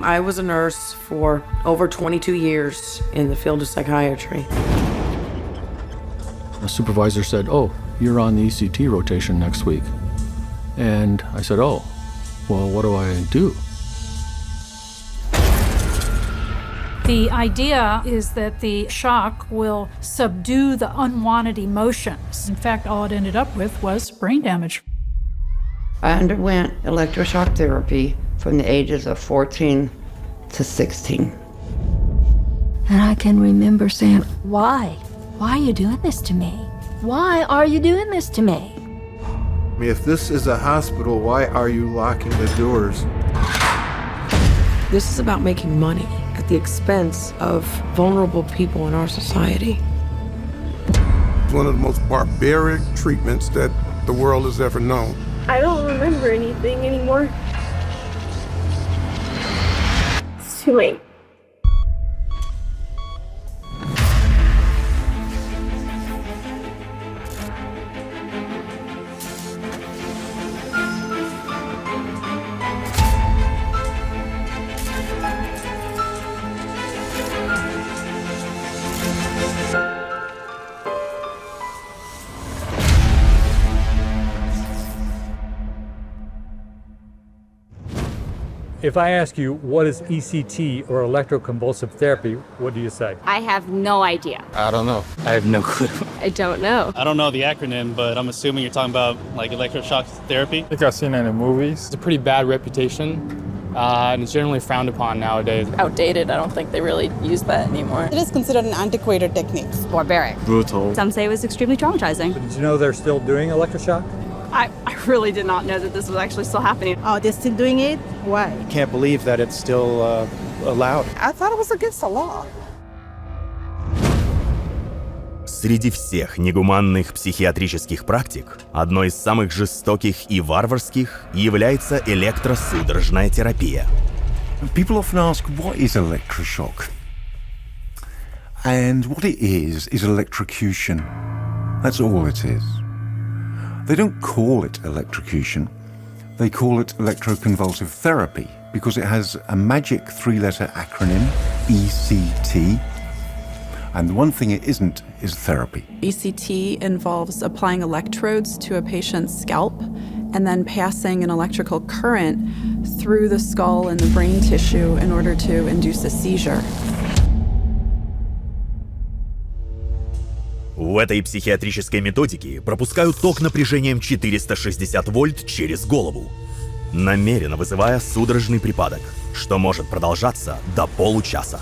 I was a nurse for over 22 years in the field of psychiatry. A supervisor said, "Oh, you're on the ECT rotation next week." And I said, "Oh, well, what do I do?" The idea is that the shock will subdue the unwanted emotions. In fact, all it ended up with was brain damage. I underwent electroshock therapy from the ages of 14 to 16. And I can remember saying, "Why? Why are you doing this to me? Why are you doing this to me?" If this is a hospital, why are you locking the doors? This is about making money at the expense of vulnerable people in our society. It's one of the most barbaric treatments that the world has ever known. I don't remember anything anymore. It's too late. If I ask you what is ECT or electroconvulsive therapy, what do you say? I have no idea. I don't know. I have no clue. I don't know. I don't know the acronym, but I'm assuming you're talking about like electroshock therapy. I think I've seen it in movies. It's a pretty bad reputation, and it's generally frowned upon nowadays. Outdated. I don't think they really use that anymore. It is considered an antiquated technique. Barbaric. Brutal. Some say it was extremely traumatizing. Did you know they're still doing electroshock? I really did not know that this was actually still happening. Oh, they're still doing it? Why? Can't believe that it's still allowed. I thought it was against the law. Среди всех негуманных психиатрических практик одной из самых жестоких и варварских является электросудорожная терапия. People often ask, what is electroshock? And what it is electrocution. That's all it is. They don't call it electrocution. They call it electroconvulsive therapy because it has a magic three-letter acronym, ECT. And the one thing it isn't is therapy. ECT involves applying electrodes to a patient's scalp and then passing an electrical current through the skull and the brain tissue in order to induce a seizure. В этой психиатрической методике пропускают ток напряжением 460 вольт через голову, намеренно вызывая судорожный припадок, что может продолжаться до получаса.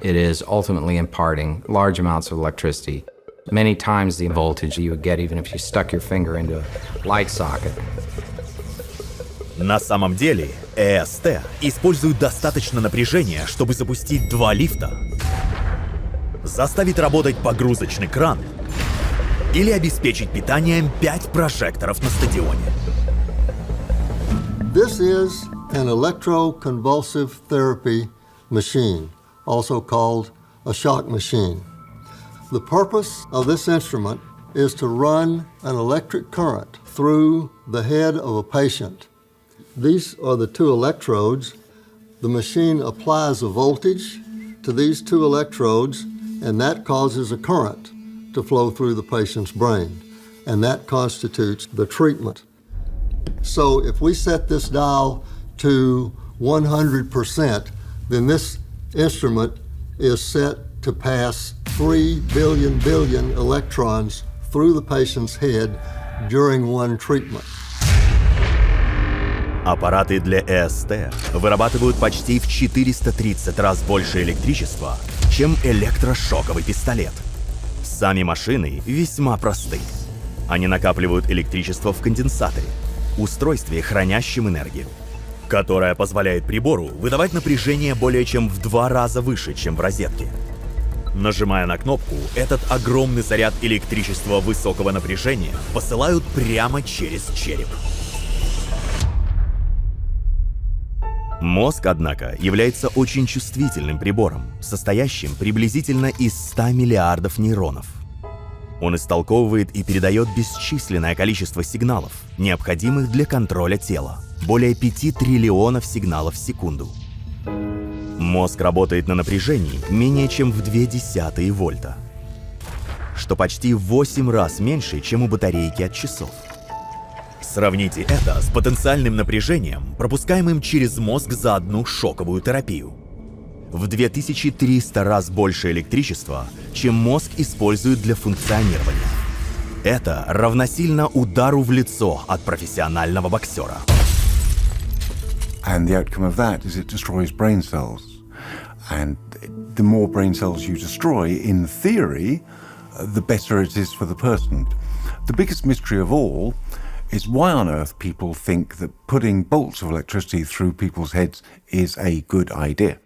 It is ultimately imparting large amounts of electricity, many times the voltage you would get even if you stuck your finger into a light socket. На самом деле, ЭСТ использует достаточно напряжения, чтобы запустить 2 лифта, заставить работать погрузочный кран или обеспечить питанием 5 прожекторов на стадионе. This is an electroconvulsive therapy machine, also called a shock machine. The purpose of this instrument is to run an electric current through the head of a patient. These are the 2 electrodes. The machine applies a voltage to these 2 electrodes, and that causes a current to flow through the patient's brain, and that constitutes the treatment. So if we set this dial to 100%, then this instrument is set to pass 3 billion electrons through the patient's head during one treatment. Аппараты для ЭСТ вырабатывают почти в 430 раз больше электричества, чем электрошоковый пистолет. Сами машины весьма просты. Они накапливают электричество в конденсаторе, устройстве, хранящем энергию, которое позволяет прибору выдавать напряжение более чем в 2 раза выше, чем в розетке. Нажимая на кнопку, этот огромный заряд электричества высокого напряжения посылают прямо через череп. Мозг, однако, является очень чувствительным прибором, состоящим приблизительно из 100 миллиардов нейронов. Он истолковывает и передает бесчисленное количество сигналов, необходимых для контроля тела. Более 5 триллионов сигналов в секунду. Мозг работает на напряжении менее чем в 0,2 вольта, что почти в 8 раз меньше, чем у батарейки от часов. Сравните это с потенциальным напряжением, пропускаемым через мозг за одну шоковую терапию. В 2300 раз больше электричества, чем мозг использует для функционирования. Это равносильно удару в лицо от профессионального боксера. And the outcome of that is it destroys brain cells. And the more brain cells you destroy, in theory, the better it is for the person. The biggest mystery of all is why on earth people think that putting bolts of electricity through people's heads is a good idea.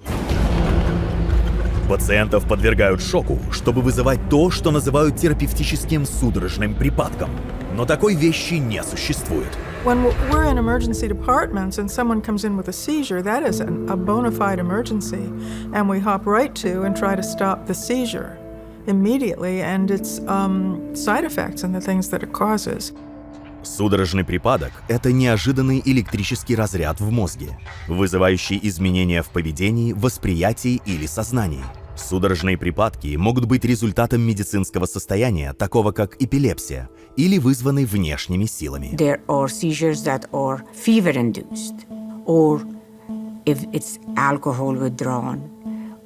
Пациентов подвергают шоку, чтобы вызывать то, что называют терапевтическим судорожным припадком. Но такой вещи не существует. When we're in emergency departments and someone comes in with a seizure, that is a bona fide emergency. And we hop right to and try to stop the seizure immediately and its side effects and the things that it causes. Судорожный припадок – это неожиданный электрический разряд в мозге, вызывающий изменения в поведении, восприятии или сознании. Судорожные припадки могут быть результатом медицинского состояния, такого как эпилепсия, или вызваны внешними силами. There are seizures that are fever-induced, or if it's alcohol withdrawn,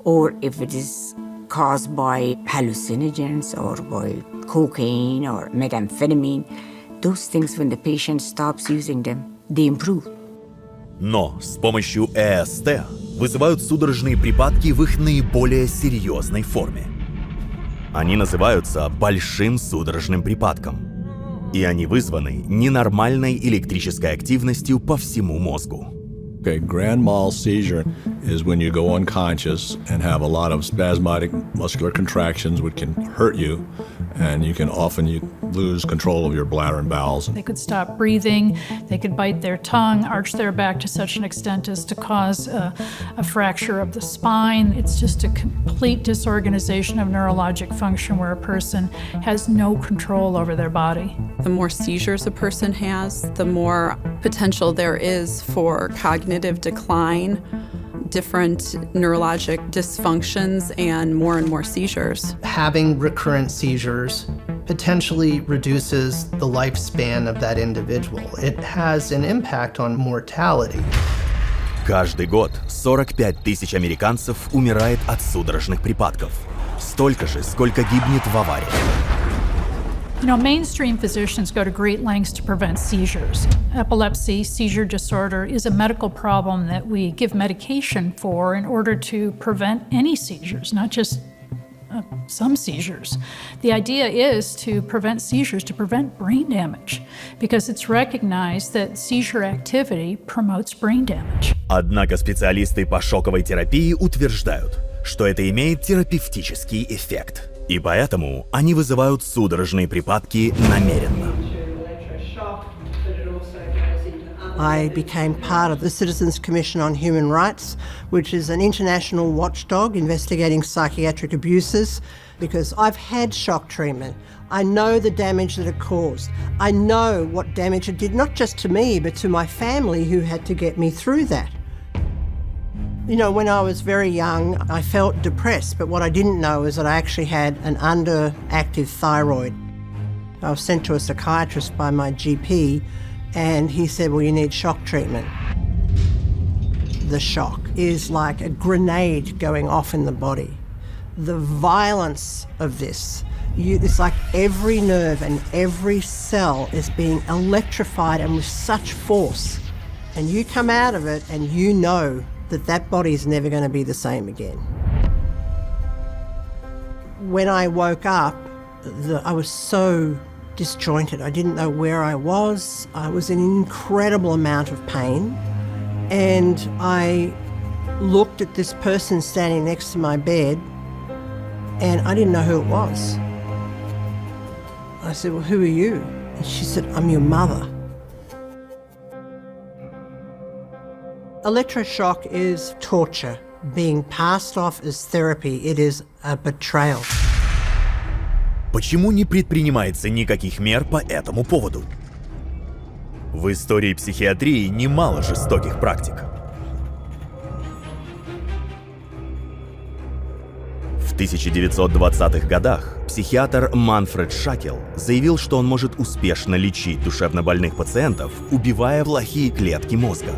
or if it is caused by hallucinogens or by cocaine or methamphetamine. Those things, when the patient stops using them, they improve. Но с помощью ЭСТ вызывают судорожные припадки в их наиболее серьезной форме. Они называются большим судорожным припадком. И они вызваны ненормальной электрической активностью по всему мозгу. Okay, grand mal seizure is when you go unconscious and have a lot of spasmodic muscular contractions which can hurt you, and you lose control of your bladder and bowels. They could stop breathing, they could bite their tongue, arch their back to such an extent as to cause a fracture of the spine. It's just a complete disorganization of neurologic function where a person has no control over their body. The more seizures a person has, the more potential there is for cognitive decline, different neurologic dysfunctions, and more seizures. Having recurrent seizures potentially reduces the lifespan of that individual. It has an impact on mortality. Каждый год 45 тысяч американцев умирает от судорожных припадков. Столько же, сколько гибнет в авариях. You know, mainstream physicians go to great lengths to prevent seizures. Epilepsy, seizure disorder, is a medical problem that we give medication for in order to prevent any seizures, not just some seizures. The idea is to prevent seizures, to prevent brain damage, because it's recognized that seizure activity promotes brain damage. Однако специалисты по шоковой терапии утверждают, что это имеет терапевтический эффект. И поэтому они вызывают судорожные припадки намеренно. I became part of the Citizens Commission on Human Rights, which is an international watchdog investigating psychiatric abuses, because I've had shock treatment. I know the damage that it caused. I know what damage it did, not just to me, but to my family who had to get me through that. You know, when I was very young, I felt depressed, but what I didn't know is that I actually had an underactive thyroid. I was sent to a psychiatrist by my GP, and he said, well, you need shock treatment. The shock is like a grenade going off in the body. The violence of this, it's like every nerve and every cell is being electrified and with such force. And you come out of it and you know that body is never going to be the same again. When I woke up, I was so disjointed. I didn't know where I was. I was in an incredible amount of pain. And I looked at this person standing next to my bed, and I didn't know who it was. I said, well, who are you? And she said, I'm your mother. Electroshock is torture being passed off as therapy. It is a betrayal. Почему не предпринимается никаких мер по этому поводу? В истории психиатрии немало жестоких практик. В 1920-х годах психиатр Манфред Шакел заявил, что он может успешно лечить душевнобольных пациентов, убивая плохие клетки мозга.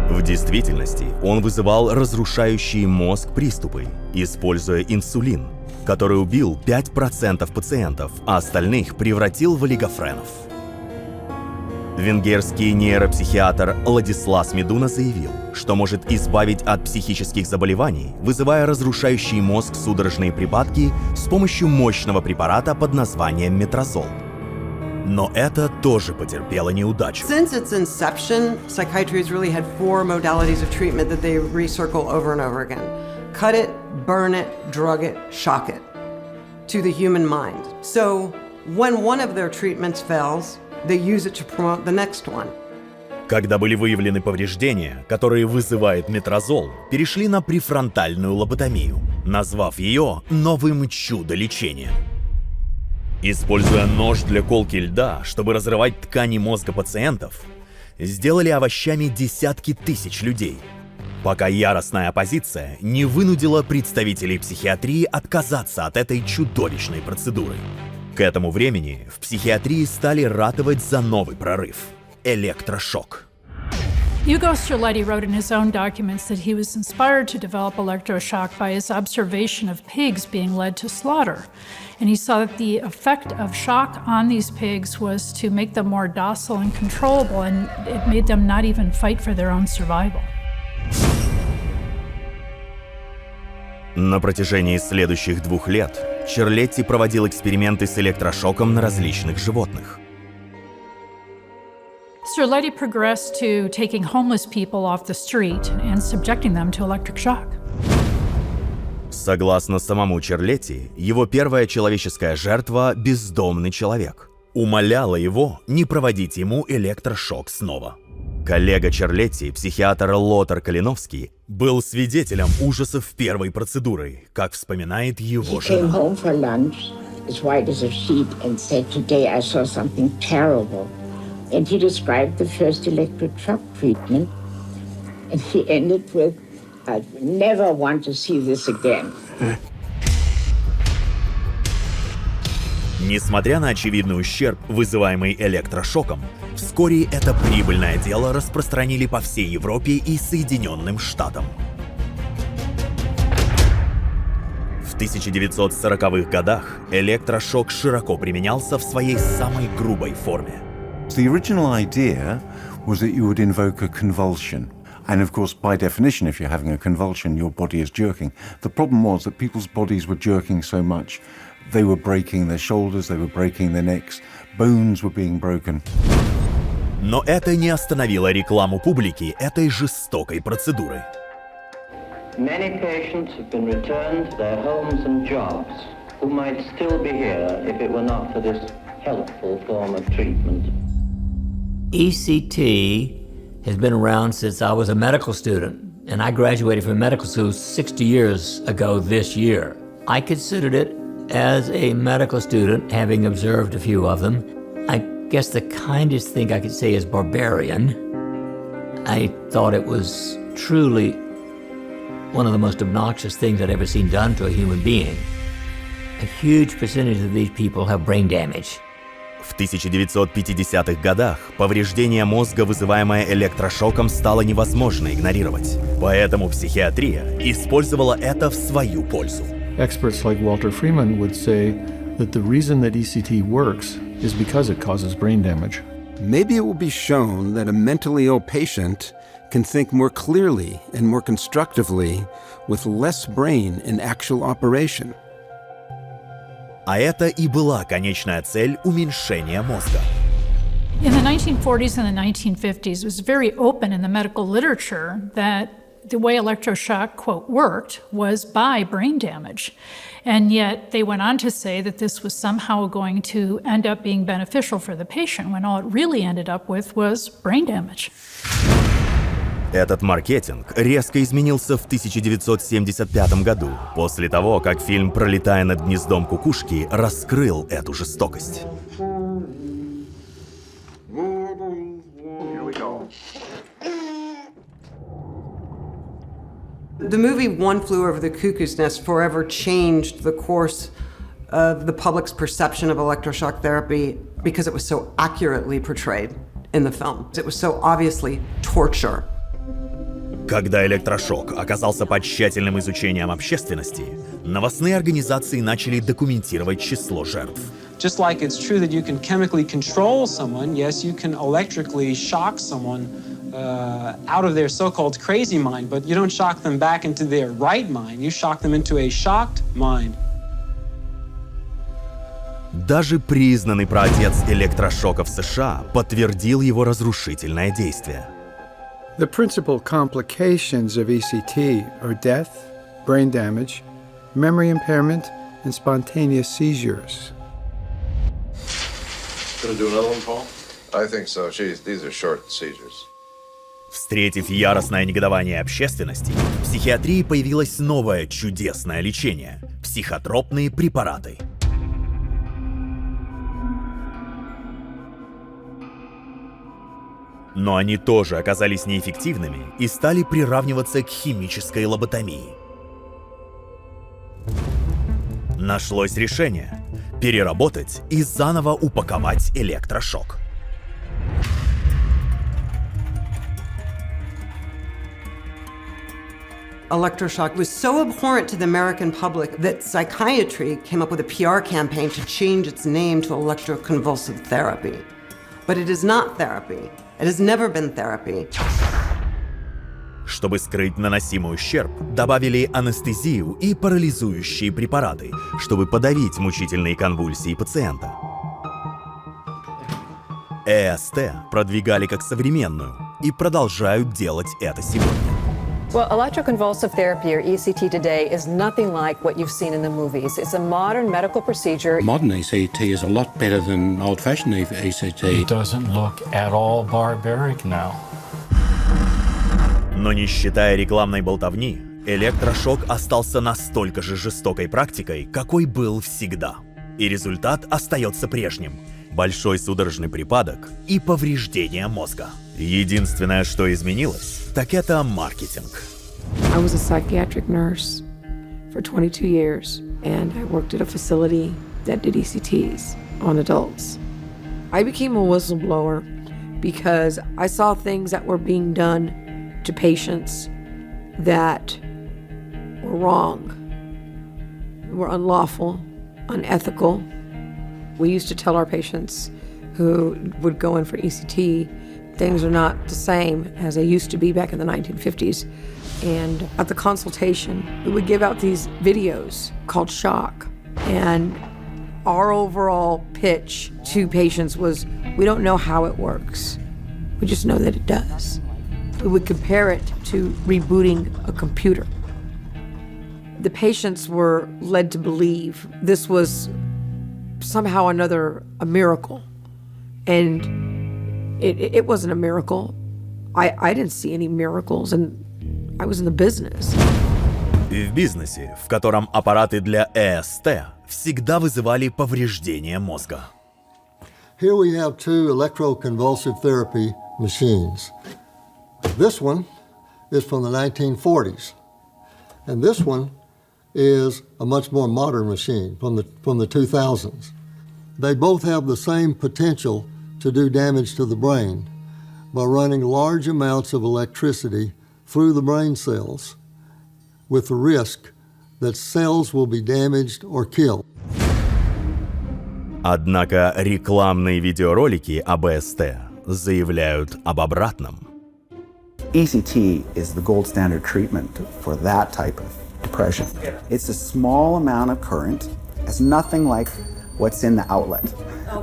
В действительности он вызывал разрушающие мозг приступы, используя инсулин, который убил 5% пациентов, а остальных превратил в олигофренов. Венгерский нейропсихиатр Ладислас Медуна заявил, что может избавить от психических заболеваний, вызывая разрушающий мозг судорожные припадки с помощью мощного препарата под названием метразол. Но это тоже потерпело неудачу. Since its inception, psychiatry has really had 4 modalities of treatment that they recircle over and over again. Cut it, burn it, drug it, shock it to the human mind. So when one of their treatments fails, they use it to promote the next one. Когда были выявлены повреждения, которые вызывает метразол, перешли на префронтальную лоботомию, назвав ее новым чудо-лечением. Используя нож для колки льда, чтобы разрывать ткани мозга пациентов, сделали овощами десятки тысяч людей, пока яростная оппозиция не вынудила представителей психиатрии отказаться от этой чудовищной процедуры. К этому времени в психиатрии стали ратовать за новый прорыв – электрошок. Hugo Stroletti wrote in his own documents that he was inspired to develop electroshock by his observation of pigs being led to slaughter. And he saw that the effect of shock on these pigs was to make them more docile and controllable, and it made them not even fight for their own survival. На протяжении следующих 2 лет Черлетти проводил эксперименты с электрошоком на различных животных. Stroletti progressed to taking homeless people off the street and subjecting them to electric shock. Согласно самому Черлетти, его первая человеческая жертва – бездомный человек. Умоляла его не проводить ему электрошок снова. Коллега Черлетти, психиатр Лотар Калиновский, был свидетелем ужасов первой процедуры, как вспоминает его жена. And he described the first electric shock treatment, and he ended with, "I never want to see this again." Несмотря на очевидный ущерб, вызываемый электрошоком, вскоре это прибыльное дело распространили по всей Европе и Соединенным Штатам. В 1940-х годах электрошок широко применялся в своей самой грубой форме. The original idea was that you would invoke a convulsion. And of course, by definition, if you're having a convulsion, your body is jerking. The problem was that people's bodies were jerking so much, they were breaking their shoulders, they were breaking their necks, bones were being broken. Но это не остановило рекламу публики этой жестокой процедуры. Many patients have been returned to their homes and jobs who might still be here if it were not for this helpful form of treatment. ECT has been around since I was a medical student, and I graduated from medical school 60 years ago this year. I considered it as a medical student, having observed a few of them. I guess the kindest thing I could say is barbarian. I thought it was truly one of the most obnoxious things I'd ever seen done to a human being. A huge percentage of these people have brain damage. В 1950-х годах повреждение мозга, вызываемое электрошоком, стало невозможно игнорировать. Поэтому психиатрия использовала это в свою пользу. Experts like Walter Freeman would say that the reason that ECT works is because it causes brain damage. Maybe it will be shown that a mentally ill patient can think more clearly and more constructively with less brain in actual operation. А это и была конечная цель уменьшения мозга. In the 1940s and the 1950s, it was very open in the medical literature that the way electroshock, quote, worked was by brain damage. And yet they went on to say that this was somehow going to end up being beneficial for the patient, when all it really ended up with was brain damage. Этот маркетинг резко изменился в 1975 году, после того, как фильм «Пролетая над гнездом кукушки» раскрыл эту жестокость. The movie One Flew Over the Cuckoo's Nest forever changed the course of the public's perception of electroshock therapy because it was so accurately portrayed in the film. It was so obviously torture. Когда электрошок оказался под тщательным изучением общественности, новостные организации начали документировать число жертв. Just like it's true that you can chemically control someone, yes, you can electrically shock someone out of their so-called crazy mind, but you don't shock them back into their right mind, you shock them into a shocked mind. Даже признанный праотец электрошока в США подтвердил его разрушительное действие. The principal complications of ECT are death, brain damage, memory impairment, and spontaneous seizures. Gonna do another one, Paul? I think so. These are short seizures. Встретив яростное негодование общественности, в психиатрии появилось новое чудесное лечение – психотропные препараты. Но они тоже оказались неэффективными и стали приравниваться к химической лоботомии. Нашлось решение – переработать и заново упаковать электрошок. Electroshock was so abhorrent to the American public that psychiatry came up with a PR campaign to change its name to electroconvulsive therapy. But it is not therapy. It has never been therapy. Чтобы скрыть наносимый ущерб, добавили анестезию и парализующие препараты, чтобы подавить мучительные конвульсии пациента. ЭСТ продвигали как современную и продолжают делать это сегодня. Well, electroconvulsive therapy, or ECT today, is nothing like what you've seen in the movies. It's a modern medical procedure. Modern ECT is a lot better than old-fashioned ECT. It doesn't look at all barbaric now. Но не считая рекламной болтовни, электрошок остался настолько же жестокой практикой, какой был всегда. И результат остается прежним – большой судорожный припадок и повреждение мозга. Единственное, что изменилось, так это маркетинг. I was a psychiatric nurse for 22 years, and I worked at a facility that did ECTs on adults. I became a whistleblower because I saw things that were being done to patients that were wrong, were unlawful, unethical. We used to tell our patients who would go in for ECT, things are not the same as they used to be back in the 1950s. And at the consultation, we would give out these videos called Shock. And our overall pitch to patients was, we don't know how it works. We just know that it does. We would compare it to rebooting a computer. The patients were led to believe this was somehow or another a miracle. And it wasn't a miracle. I didn't see any miracles, and I was in the business. В бизнесе, в котором аппараты для ЭСТ всегда вызывали повреждение мозга. Here we have two electroconvulsive therapy machines. This one is from the 1940s, and this one is a much more modern machine from the 2000s. They both have the same potential to do damage to the brain by running large amounts of electricity through the brain cells with the risk that cells will be damaged or killed. Однако рекламные видеоролики об ЭСТ заявляют об обратном. ECT is the gold standard treatment for that type of depression. It's a small amount of current. It's nothing like what's in the outlet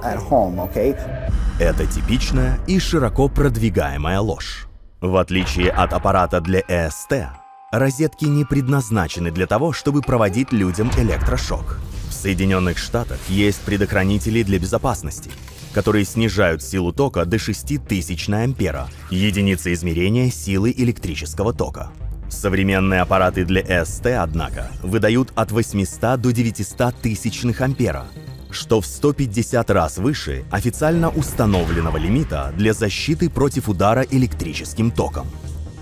at home, okay? Это типичная и широко продвигаемая ложь. В отличие от аппарата для ЭСТ, розетки не предназначены для того, чтобы проводить людям электрошок. В Соединенных Штатах есть предохранители для безопасности, которые снижают силу тока до 6000 на ампера, единицы измерения силы электрического тока. Современные аппараты для ЭСТ, однако, выдают от 800 до 900 тысячных ампера, что в 150 раз выше официально установленного лимита для защиты против удара электрическим током.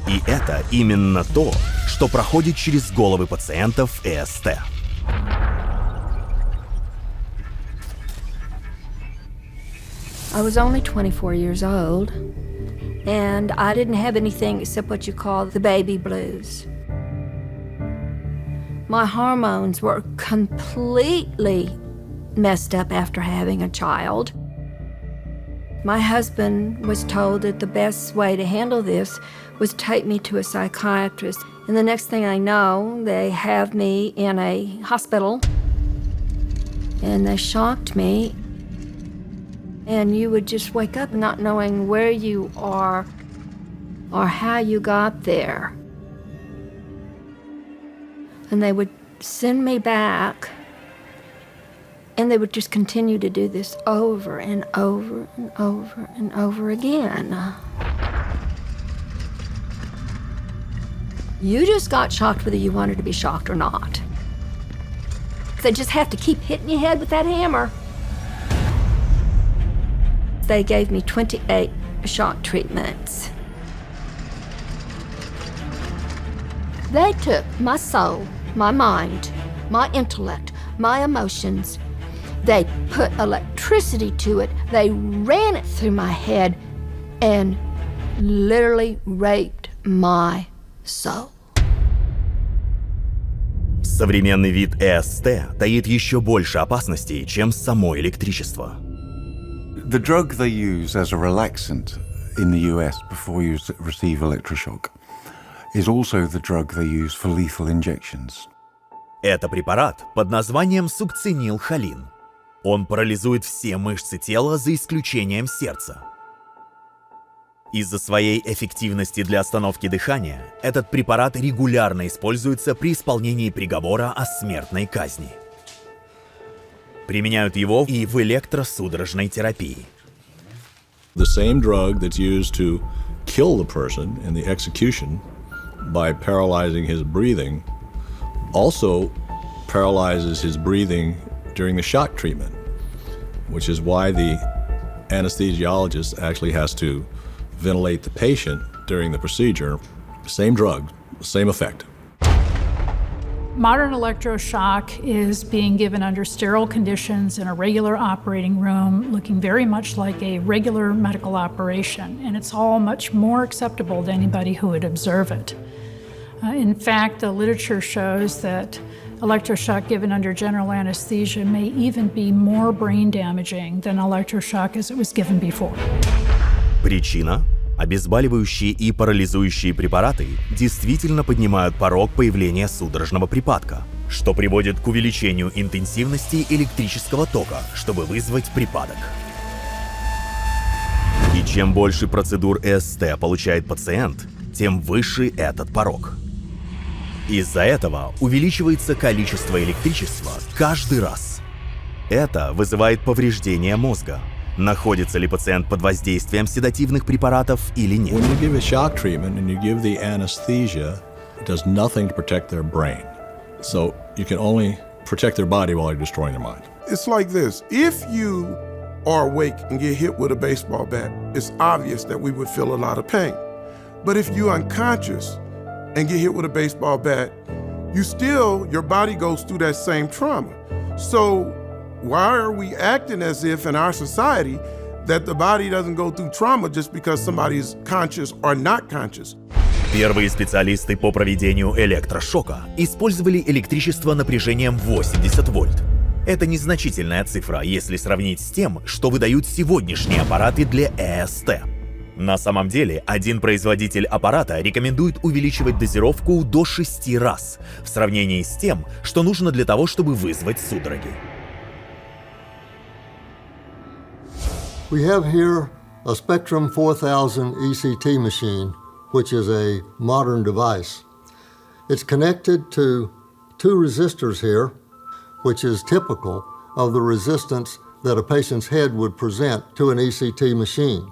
И это именно то, что проходит через головы пациентов ЭСТ. I was only 24 years old, and I didn't have anything except what you call the baby blues. My hormones were completely messed up after having a child. My husband was told that the best way to handle this was take me to a psychiatrist. And the next thing I know, they have me in a hospital, and they shocked me. And you would just wake up not knowing where you are or how you got there. And they would send me back, and they would just continue to do this over and over and over and over again. You just got shocked whether you wanted to be shocked or not. They just have to keep hitting your head with that hammer. They gave me 28 shock treatments. They took my soul, my mind, my intellect, my emotions. They put electricity to it. They ran it through my head and literally raped my soul. Современный вид ЭСТ таит еще больше опасностей, чем само электричество. The drug they use as a relaxant in the US before you receive electroshock is also the drug they use for lethal injections. Это препарат под названием сукцинилхолин. Он парализует все мышцы тела за исключением сердца. Из-за своей эффективности для остановки дыхания этот препарат регулярно используется при исполнении приговора о смертной казни. Применяют его и в электросудорожной терапии. The same drug that's used to kill the person in the execution by paralyzing his breathing also paralyzes his breathing during the shock treatment, which is why the anesthesiologist actually has to ventilate the patient during the procedure. Same drug, same effect. Modern electroshock is being given under sterile conditions in a regular operating room, looking very much like a regular medical operation, and it's all much more acceptable to anybody who would observe it. In fact, the literature shows that electroshock given under general anesthesia may even be more brain damaging than electroshock as it was given before. Причина? Обезболивающие и парализующие препараты действительно поднимают порог появления судорожного припадка, что приводит к увеличению интенсивности электрического тока, чтобы вызвать припадок. И чем больше процедур ЭСТ получает пациент, тем выше этот порог. Из-за этого увеличивается количество электричества каждый раз. Это вызывает повреждение мозга. Находится ли пациент под воздействием седативных препаратов или нет? When you give a shock treatment and you give the anesthesia, it does nothing to protect their brain. So you can only protect their body while you're destroying their mind. It's like this. If you are awake and get hit with a baseball bat, it's obvious that we would feel a lot of pain. But if you're unconscious and get hit with a baseball bat, your body goes through that same trauma. So why are we acting as if in our society that the body doesn't go through trauma just because somebody's conscious or not conscious? Первые специалисты по проведению электрошока использовали электричество напряжением 80 вольт. Это незначительная цифра, если сравнить с тем, что выдают сегодняшние аппараты для ЭСТ. На самом деле, один производитель аппарата рекомендует увеличивать дозировку до 6 раз в сравнении с тем, что нужно для того, чтобы вызвать судороги. We have here a Spectrum 4000 ECT machine, which is a modern device. It's connected to two resistors here, which is typical of the resistance that a patient's head would present to an ECT machine.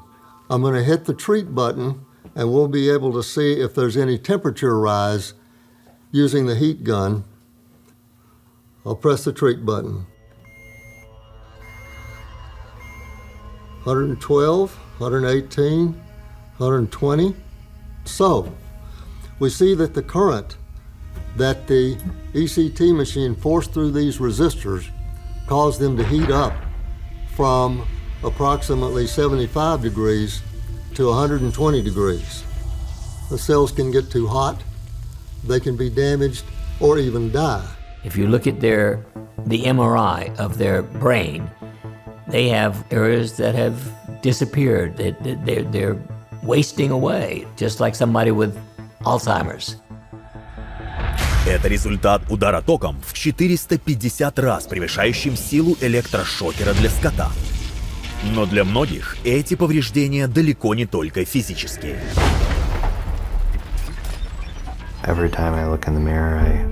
I'm going to hit the treat button and we'll be able to see if there's any temperature rise using the heat gun. I'll press the treat button. 112, 118, 120. So, we see that the current that the ECT machine forced through these resistors caused them to heat up from approximately 75 degrees to 120 degrees. The cells can get too hot, they can be damaged, or even die. If you look at the MRI of their brain, they have areas that have disappeared. They're wasting away, just like somebody with Alzheimer's. Это результат удара током в 450 раз превышающим силу электрошокера для скота. Но для многих эти повреждения далеко не только физические. Every time I look in the mirror, I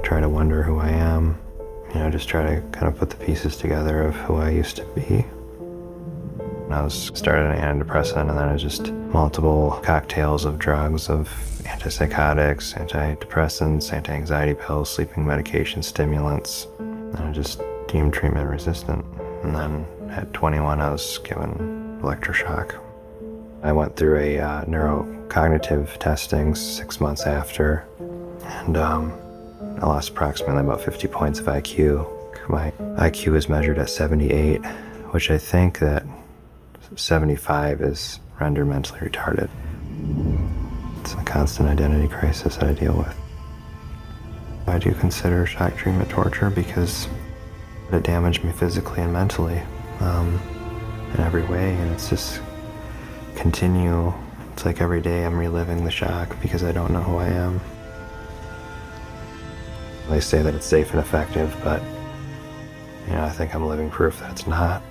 try to wonder who I am. You know, just try to kind of put the pieces together of who I used to be. I started an antidepressant, and then it was just multiple cocktails of drugs, of antipsychotics, antidepressants, anti-anxiety pills, sleeping medication, stimulants. And I just deemed treatment resistant. And then at 21, I was given electroshock. I went through a neurocognitive testing 6 months after, and I lost approximately about 50 points of IQ. My IQ is measured at 78, which I think that 75 is rendered mentally retarded. It's a constant identity crisis that I deal with. I do consider shock treatment torture because it damaged me physically and mentally in every way, and it's just continue. It's like every day I'm reliving the shock because I don't know who I am. They say that it's safe and effective, but I think I'm living proof that it's not.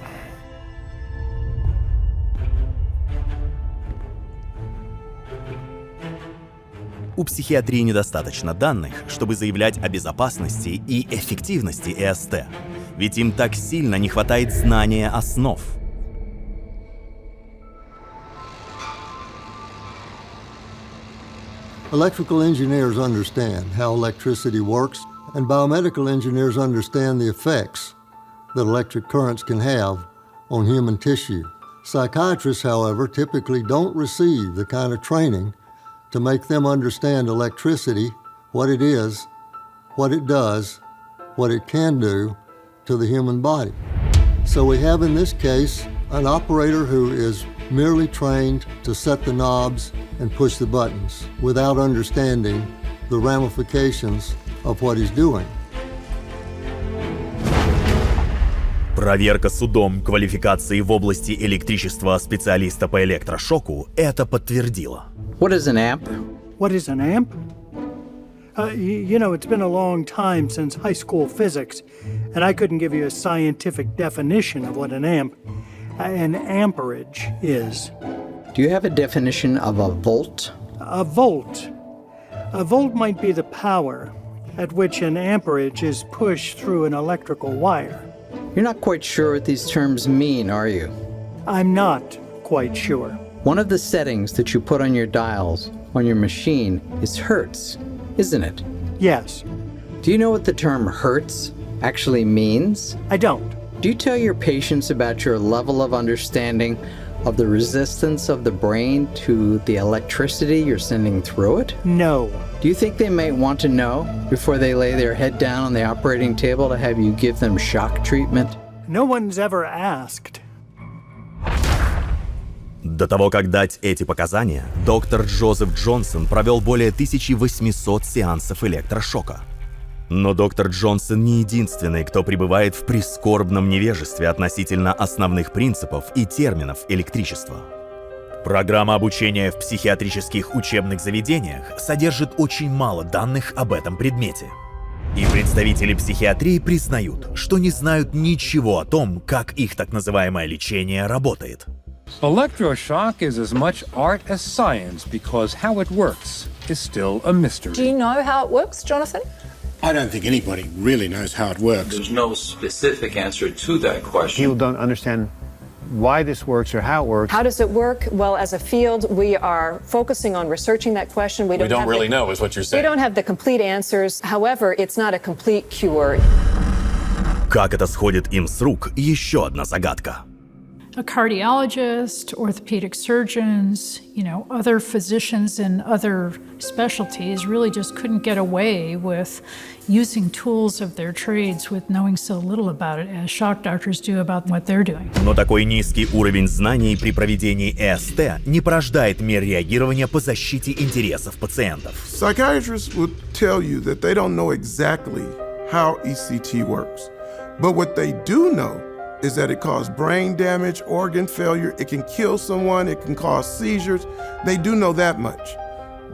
У психиатрии недостаточно данных, чтобы заявлять о безопасности и эффективности ЭСТ, ведь им так сильно не хватает знания основ. Electrical engineers understand how electricity works, and biomedical engineers understand the effects that electric currents can have on human tissue. Psychiatrists, however, typically don't receive the kind of training to make them understand electricity, what it is, what it does, what it can do to the human body. So we have in this case an operator who is merely trained to set the knobs and push the buttons without understanding the ramifications of what he's doing. Проверка судом квалификации в области электричества специалиста по электрошоку это подтвердила. What is an amp? What is an amp? It's been a long time since high school physics, and I couldn't give you a scientific definition of what an amperage is. Do you have a definition of a volt? A volt. A volt might be the power at which an amperage is pushed through an electrical wire. You're not quite sure what these terms mean, are you? I'm not quite sure. One of the settings that you put on your dials on your machine is hertz, isn't it? Yes. Do you know what the term hertz actually means? I don't. Do you tell your patients about your level of understanding of the resistance of the brain to the electricity you're sending through it? No. Do you think they might want to know before they lay their head down on the operating table to have you give them shock treatment? No one's ever asked. До того, как дать эти показания, доктор Джозеф Джонсон провел более 1800 сеансов электрошока. Но доктор Джонсон не единственный, кто пребывает в прискорбном невежестве относительно основных принципов и терминов электричества. Программа обучения в психиатрических учебных заведениях содержит очень мало данных об этом предмете. И представители психиатрии признают, что не знают ничего о том, как их так называемое лечение работает. Electroshock is as much art as science because how it works is still a mystery. Do you know how it works, Jonathan? I don't think anybody really knows how it works. There's no specific answer to that question. People don't understand why this works or how it works. How does it work? Well, as a field, we are focusing on researching that question. We don't really know, is what you're saying. We don't have the complete answers. However, it's not a complete cure. Как это сходит им с рук, еще одна загадка. A cardiologist, orthopedic surgeons, other physicians in other specialties really just couldn't get away with using tools of their trades with knowing so little about it as shock doctors do about what they're doing. Но такой низкий уровень знаний при проведении ЭСТ не порождает мер реагирования по защите интересов пациентов. Psychiatrists will tell you that they don't know exactly how ECT works. But what they do know is that it causes brain damage, organ failure, it can kill someone, it can cause seizures. They do know that much,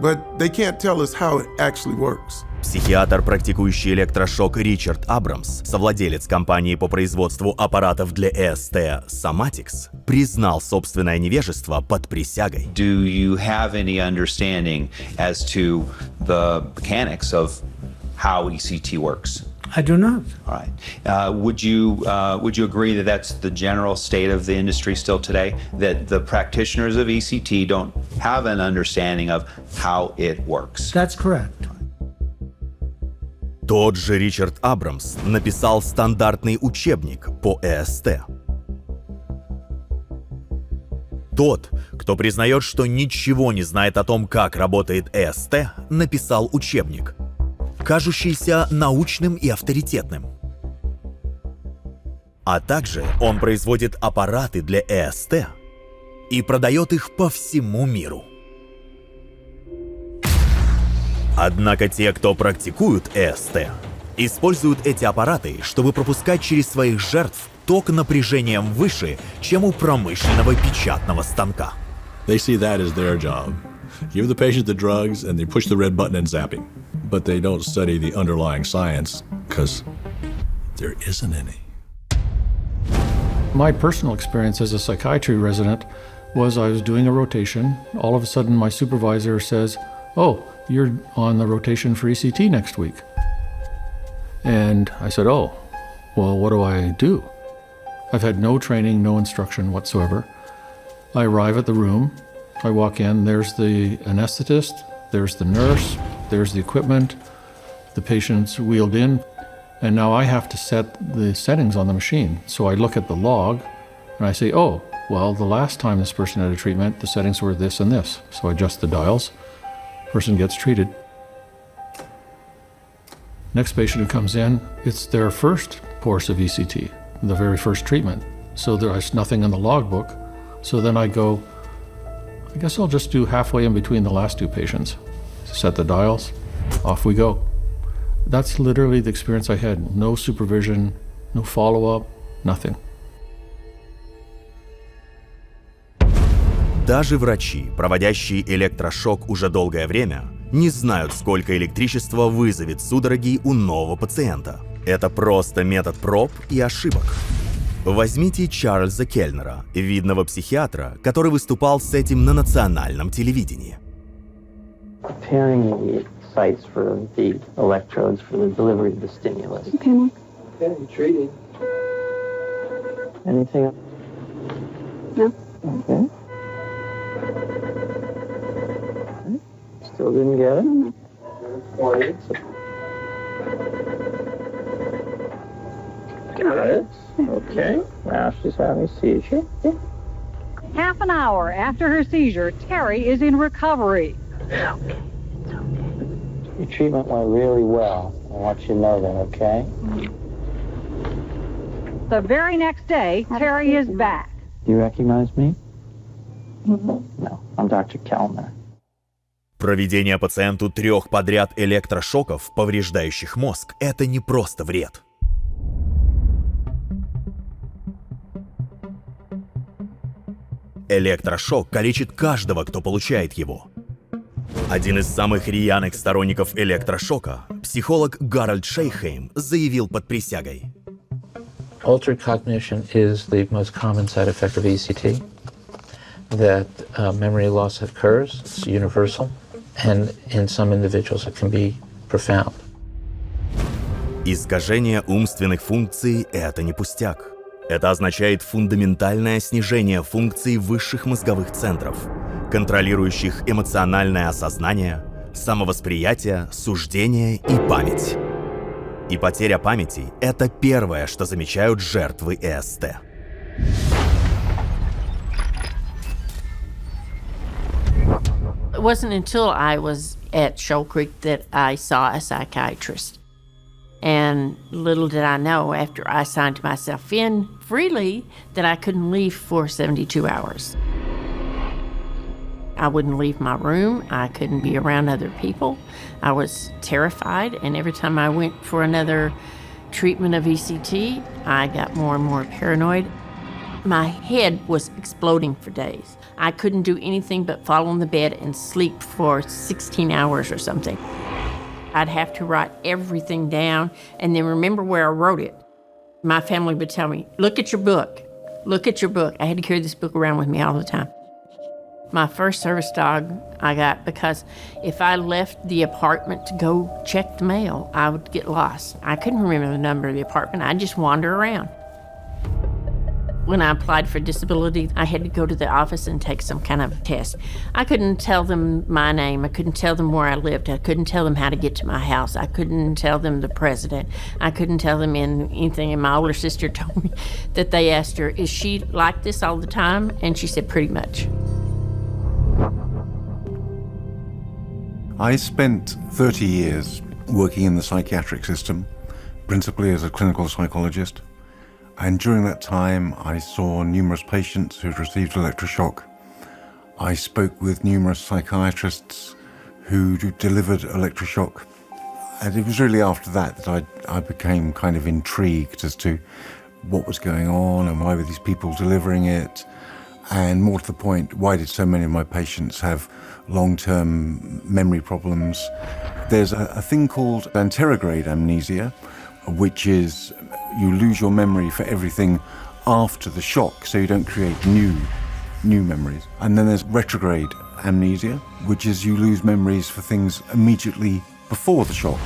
but they can't tell us how it actually works. Психиатр, практикующий электрошок Ричард Абрамс, совладелец компании по производству аппаратов для ЭСТ Somatics, признал собственное невежество под присягой. Do you have any understanding as to the mechanics of how ECT works? I do not. All right. Would you agree that that's the general state of the industry still today? That the practitioners of ECT don't have an understanding of how it works? That's correct. Тот же Ричард Абрамс написал стандартный учебник по ЭСТ. Тот, кто признает, что ничего не знает о том, как работает ЭСТ, написал учебник, кажущийся научным и авторитетным. А также он производит аппараты для ЭСТ и продает их по всему миру. Однако те, кто практикуют ЭСТ, используют эти аппараты, чтобы пропускать через своих жертв ток напряжением выше, чем у промышленного печатного станка. They see that as their job. Give the patient the drugs and they push the red button and zap him. But they don't study the underlying science because there isn't any. My personal experience as a psychiatry resident was I was doing a rotation. All of a sudden my supervisor says, "Oh, you're on the rotation for ECT next week." And I said, "Oh, well, what do I do?" I've had no training, no instruction whatsoever. I arrive at the room, I walk in, there's the anesthetist, there's the nurse, there's the equipment, the patient's wheeled in, and now I have to set the settings on the machine. So I look at the log and I say, "Oh, well, the last time this person had a treatment, the settings were this and this." So I adjust the dials, person gets treated. Next patient who comes in, it's their first course of ECT, the very first treatment. So there's nothing in the logbook. So then I go, I guess I'll just do halfway in between the last two patients. Set the dials, off we go. That's literally the experience I had. No supervision, no follow-up, nothing. Даже врачи, проводящие электрошок уже долгое время, не знают, сколько электричества вызовет судороги у нового пациента. Это просто метод проб и ошибок. Возьмите Чарльза Кельнера, видного психиатра, который выступал с этим на национальном телевидении. Preparing the sites for the electrodes for the delivery of the stimulus. Okay, Mark. Okay, treating. Anything else? No. Okay. Still didn't get it? No. Got it. Okay. Now she's having a seizure. Yeah. Half an hour after her seizure, Terry is in recovery. Okay. It's okay. Your treatment went really well. I want you to know that, okay? The very next day, Terry is back. Do you recognize me? No, I'm Dr. Kellner. Проведение пациенту 3 подряд электрошоков, повреждающих мозг, это не просто вред. Электрошок калечит каждого, кто получает его. Один из самых рьяных сторонников электрошока, психолог Гарольд Шейхейм, заявил под присягой. Altered cognition is the most common side effect of ECT. That memory loss occurs, it's universal, and in some individuals it can be profound. Искажение умственных функций – это не пустяк. Это означает фундаментальное снижение функций высших мозговых центров, контролирующих эмоциональное осознание, самовосприятие, суждение и память. И потеря памяти – это первое, что замечают жертвы ЭСТ. It wasn't until I was at Shoal Creek that I saw a psychiatrist. And little did I know, after I signed myself in freely, that I couldn't leave for 72 hours. I wouldn't leave my room. I couldn't be around other people. I was terrified, and every time I went for another treatment of ECT, I got more and more paranoid. My head was exploding for days. I couldn't do anything but fall on the bed and sleep for 16 hours or something. I'd have to write everything down and then remember where I wrote it. My family would tell me, look at your book. Look at your book. I had to carry this book around with me all the time. My first service dog I got because if I left the apartment to go check the mail, I would get lost. I couldn't remember the number of the apartment. I'd just wander around. When I applied for disability, I had to go to the office and take some kind of test. I couldn't tell them my name. I couldn't tell them where I lived. I couldn't tell them how to get to my house. I couldn't tell them the president. I couldn't tell them anything. And my older sister told me that they asked her, is she like this all the time? And she said, pretty much. I spent 30 years working in the psychiatric system, principally as a clinical psychologist. And during that time, I saw numerous patients who'd received electroshock. I spoke with numerous psychiatrists who delivered electroshock. And it was really after that that I became kind of intrigued as to what was going on and why were these people delivering it. And more to the point, why did so many of my patients have long-term memory problems? There's a thing called anterograde amnesia, which is you lose your memory for everything after the shock, so you don't create new memories. And then there's retrograde amnesia, which is you lose memories for things immediately before the shock.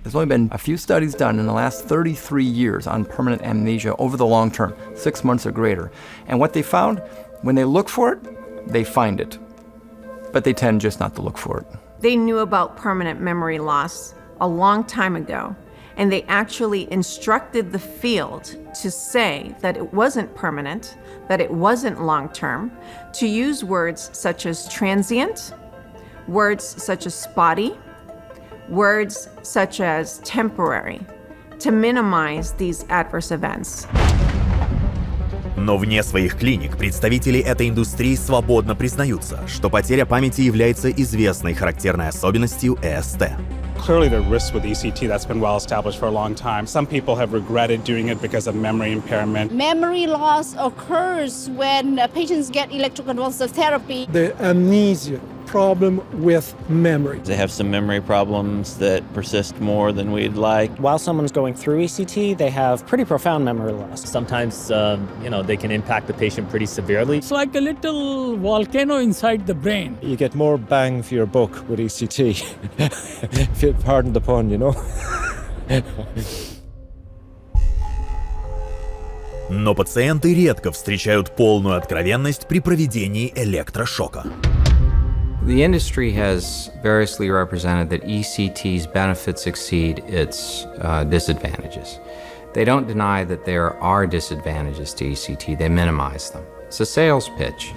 There's only been a few studies done in the last 33 years on permanent amnesia over the long term, 6 months or greater. And what they found, when they look for it, they find it. But they tend just not to look for it. They knew about permanent memory loss a long time ago, and they actually instructed the field to say that it wasn't permanent, that it wasn't long-term, to use words such as transient, words such as spotty, words such as temporary, to minimize these adverse events. Но вне своих клиник представители этой индустрии свободно признаются, что потеря памяти является известной характерной особенностью ЭСТ. Clearly, there are risks with ECT. That's been well established for a long time. Some people have regretted doing it because of memory impairment. Memory loss occurs when patients get electroconvulsive therapy. The amnesia problem with memory. They have some memory problems that persist more than we'd like. While someone's going through ECT, they have pretty profound memory loss. Sometimes, they can impact the patient pretty severely. It's like a little volcano inside the brain. You get more bang for your buck with ECT. If you pardon the pun, Но пациенты редко встречают полную откровенность при проведении электрошока. The industry has variously represented that ECT's benefits exceed its disadvantages. They don't deny that there are disadvantages to ECT, they minimize them. It's a sales pitch.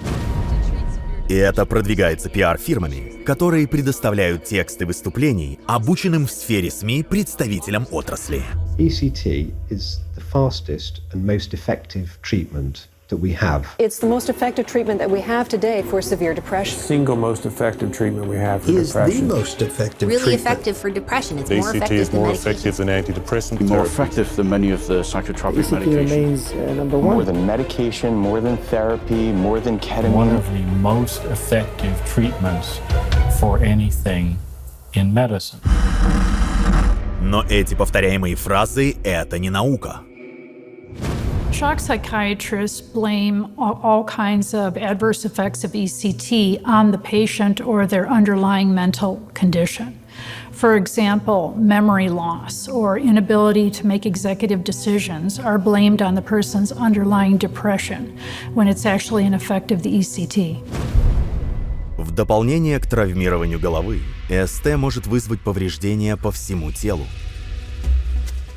И это продвигается пиар-фирмами, которые предоставляют тексты выступлений обученным в сфере СМИ представителям отрасли. ECT is the fastest and most effective treatment that we have. It's the most effective treatment that we have today for severe depression. Single most effective treatment we have for depression. Is the most effective really treatment. Effective for depression. It's ECT more effective is than more medication. effective than antidepressant More therapy. effective than many of the psychotropic ECT medications. remains number one. More than medication, more than therapy, more than ketamine. One of the most effective treatments for anything in medicine. Но эти повторяемые фразы — это не наука. Shock psychiatrists blame all kinds of adverse effects of ECT on the patient or their underlying mental condition. For example, memory loss or inability to make executive decisions are blamed on the person's underlying depression when it's actually an effect of the ECT. В дополнение к травмированию головы, ЭСТ может вызвать повреждения по всему телу.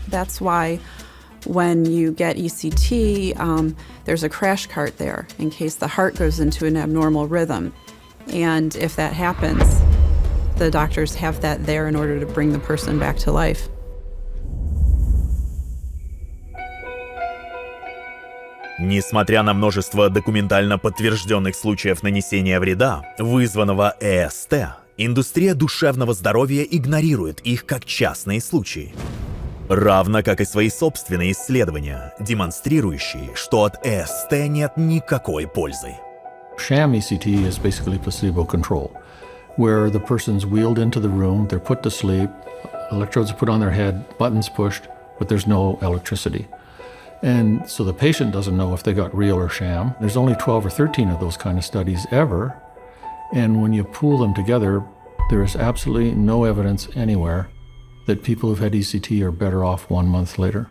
That's why when you get ECT, there's a crash cart there in case the heart goes into an abnormal rhythm. And if that happens, the doctors have that there in order to bring the person back to life. Несмотря на множество документально подтвержденных случаев нанесения вреда, вызванного ЭСТ, индустрия душевного здоровья игнорирует их как частные случаи. Равно как и свои собственные исследования, демонстрирующие, что от ЭСТ нет никакой пользы. Sham ECT is basically placebo control, where the person's wheeled into the room, they're put to sleep, electrodes are put on their head, buttons pushed, but there's no electricity. And so the patient doesn't know if they got real or sham. There's only 12 or 13 of those kind of studies ever. And when you pool them together, there is absolutely no evidence anywhere that people who've had ECT are better off 1 month later.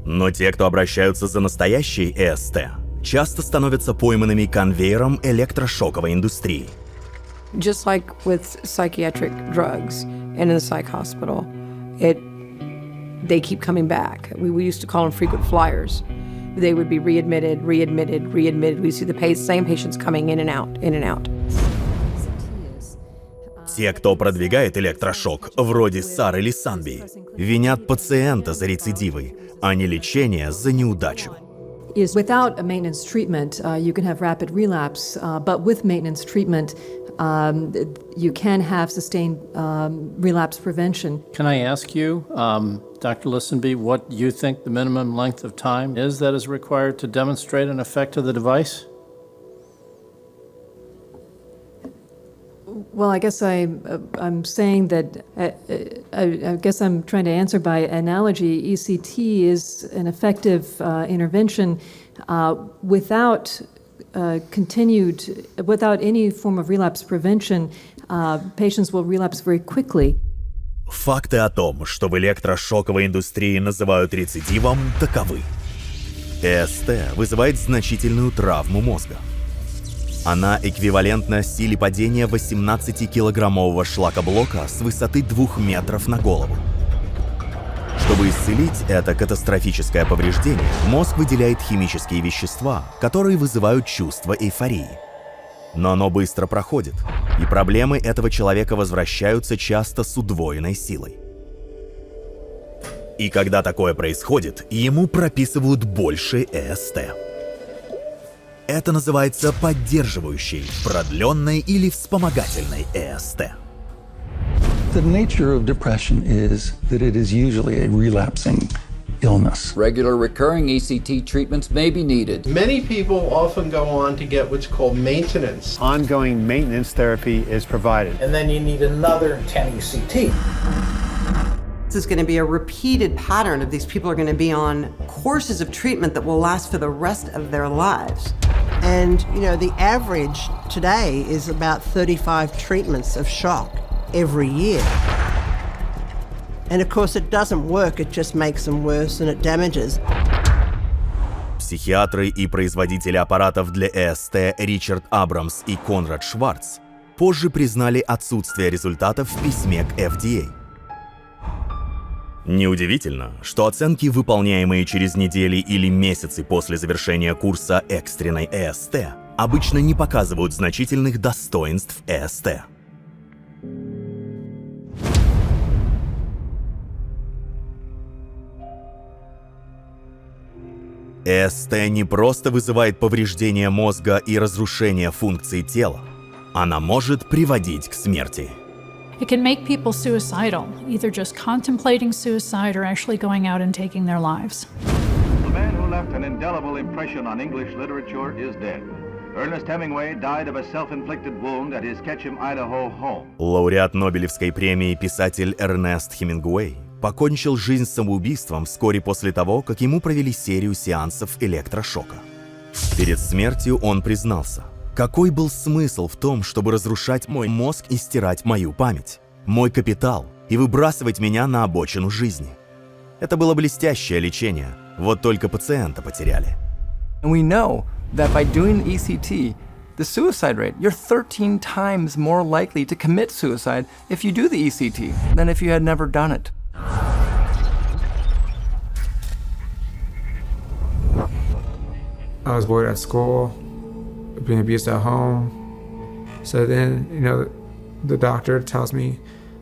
Но те, кто обращаются за настоящей ЭСТ, часто становятся пойманными конвейером электрошоковой индустрии. Just like with psychiatric drugs and in the psych hospital, they keep coming back. We used to call them frequent flyers. They would be readmitted. We see the same patients coming in and out. Те, кто продвигает электрошок, вроде Сары или Санби, винят пациента за рецидивы, а не лечение за неудачу. Without a maintenance treatment, you can have rapid relapse, but with maintenance treatment, you can have sustained relapse prevention. Can I ask you, Dr. Listenby, what you think the minimum length of time is that is required to demonstrate an effect of the device? Well, I guess I'm saying that I guess I'm trying to answer by analogy. ECT is an effective intervention without any form of relapse prevention. Patients will relapse very quickly. Факты о том, что в электрошоковой индустрии называют рецидивом, таковы. ЭСТ вызывает значительную травму мозга. Она эквивалентна силе падения 18-килограммового шлакоблока с высоты 2 метров на голову. Чтобы исцелить это катастрофическое повреждение, мозг выделяет химические вещества, которые вызывают чувство эйфории. Но оно быстро проходит, и проблемы этого человека возвращаются часто с удвоенной силой. И когда такое происходит, ему прописывают больше ЭСТ. Это называется поддерживающей, продленной или вспомогательной ЭСТ. The nature of depression is that it is usually a relapsing illness. Regular recurring ECT treatments may be needed. Many people often go on to get what's called maintenance. Ongoing maintenance therapy is provided. And then you need another 10 ECT. This is going to be a repeated pattern of these people are going to be on courses of treatment that will last for the rest of their lives. And, you know, the average today is about 35 treatments of shock every year. And of course it doesn't work, it just makes them worse and it damages. Психиатры и производители аппаратов для ЭСТ Ричард Абрамс и Конрад Шварц позже признали отсутствие результатов в письме к FDA. Неудивительно, что оценки, выполняемые через недели или месяцы после завершения курса экстренной ЭСТ, обычно не показывают значительных достоинств ЭСТ. ЭСТ не просто вызывает повреждение мозга и разрушение функций тела, она может приводить к смерти. It can make people suicidal, either just contemplating suicide or actually going out and taking their lives. The man who left an indelible impression on English literature is dead. Ernest Hemingway died of a self-inflicted wound at his Ketchum, Idaho home. Лауреат Нобелевской премии писатель Эрнест Хемингуэй покончил жизнь самоубийством вскоре после того, как ему провели серию сеансов электрошока. Перед смертью он признался: Какой был смысл в том, чтобы разрушать мой мозг и стирать мою память, мой капитал и выбрасывать меня на обочину жизни? Это было блестящее лечение, вот только пациента потеряли. And we know that by doing ECT, the suicide rate, you're 13 times more likely to commit suicide if you do the ECT than if you had never done it. I was bullied at school, being abused at home. So then, the doctor tells me,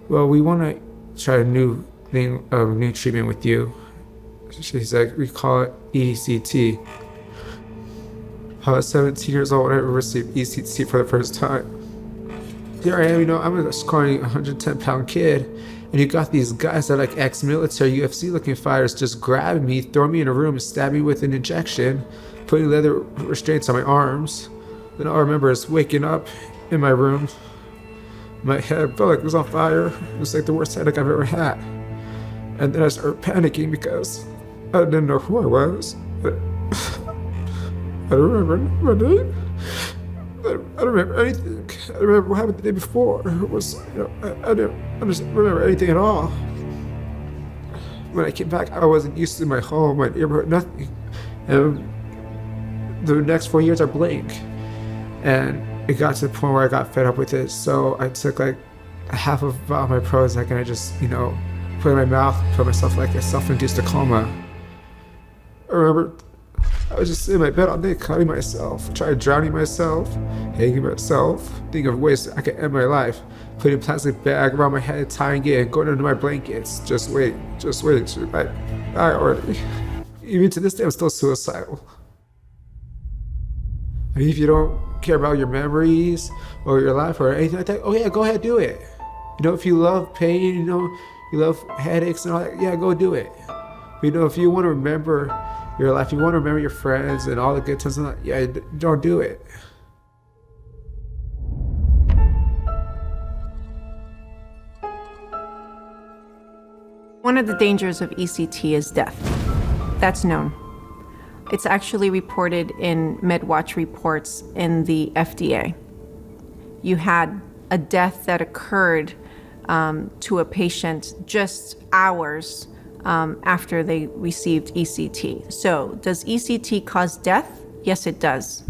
well, we want to try a new treatment with you. She's like, we call it ECT. I was 17 years old when I received ECT for the first time. Here I am, I'm a scrawny 110-pound kid, and you got these guys that are like ex-military UFC-looking fighters just grabbing me, throwing me in a room, and stabbing me with an injection, putting leather restraints on my arms. Then all I remember is waking up in my room. My head felt like it was on fire. It was like the worst headache I've ever had. And then I started panicking because I didn't know who I was. I don't remember my name. I don't remember anything. I don't remember what happened the day before. It was, I didn't remember anything at all. When I came back, I wasn't used to my home, my neighborhood, nothing. And the next 4 years, I blinked. And it got to the point where I got fed up with it. So I took like half of my Prozac and I just, put it in my mouth, put myself like a self-induced coma. I remember I was just sitting in my bed all day, cutting myself, trying drowning myself, hanging myself, thinking of ways I could end my life, putting a plastic bag around my head, tying it, and going under my blankets, just waiting to die already. Even to this day, I'm still suicidal. I mean, if you don't care about your memories or your life or anything like that, oh yeah, go ahead, do it. If you love pain, you love headaches and all that, yeah, go do it. But, if you want to remember your life, you want to remember your friends and all the good times, yeah, don't do it. One of the dangers of ECT is death. That's known. It's actually reported in MedWatch reports in the FDA. You had a death that occurred to a patient just hours after they received ECT. So, does ECT cause death? Yes, it does.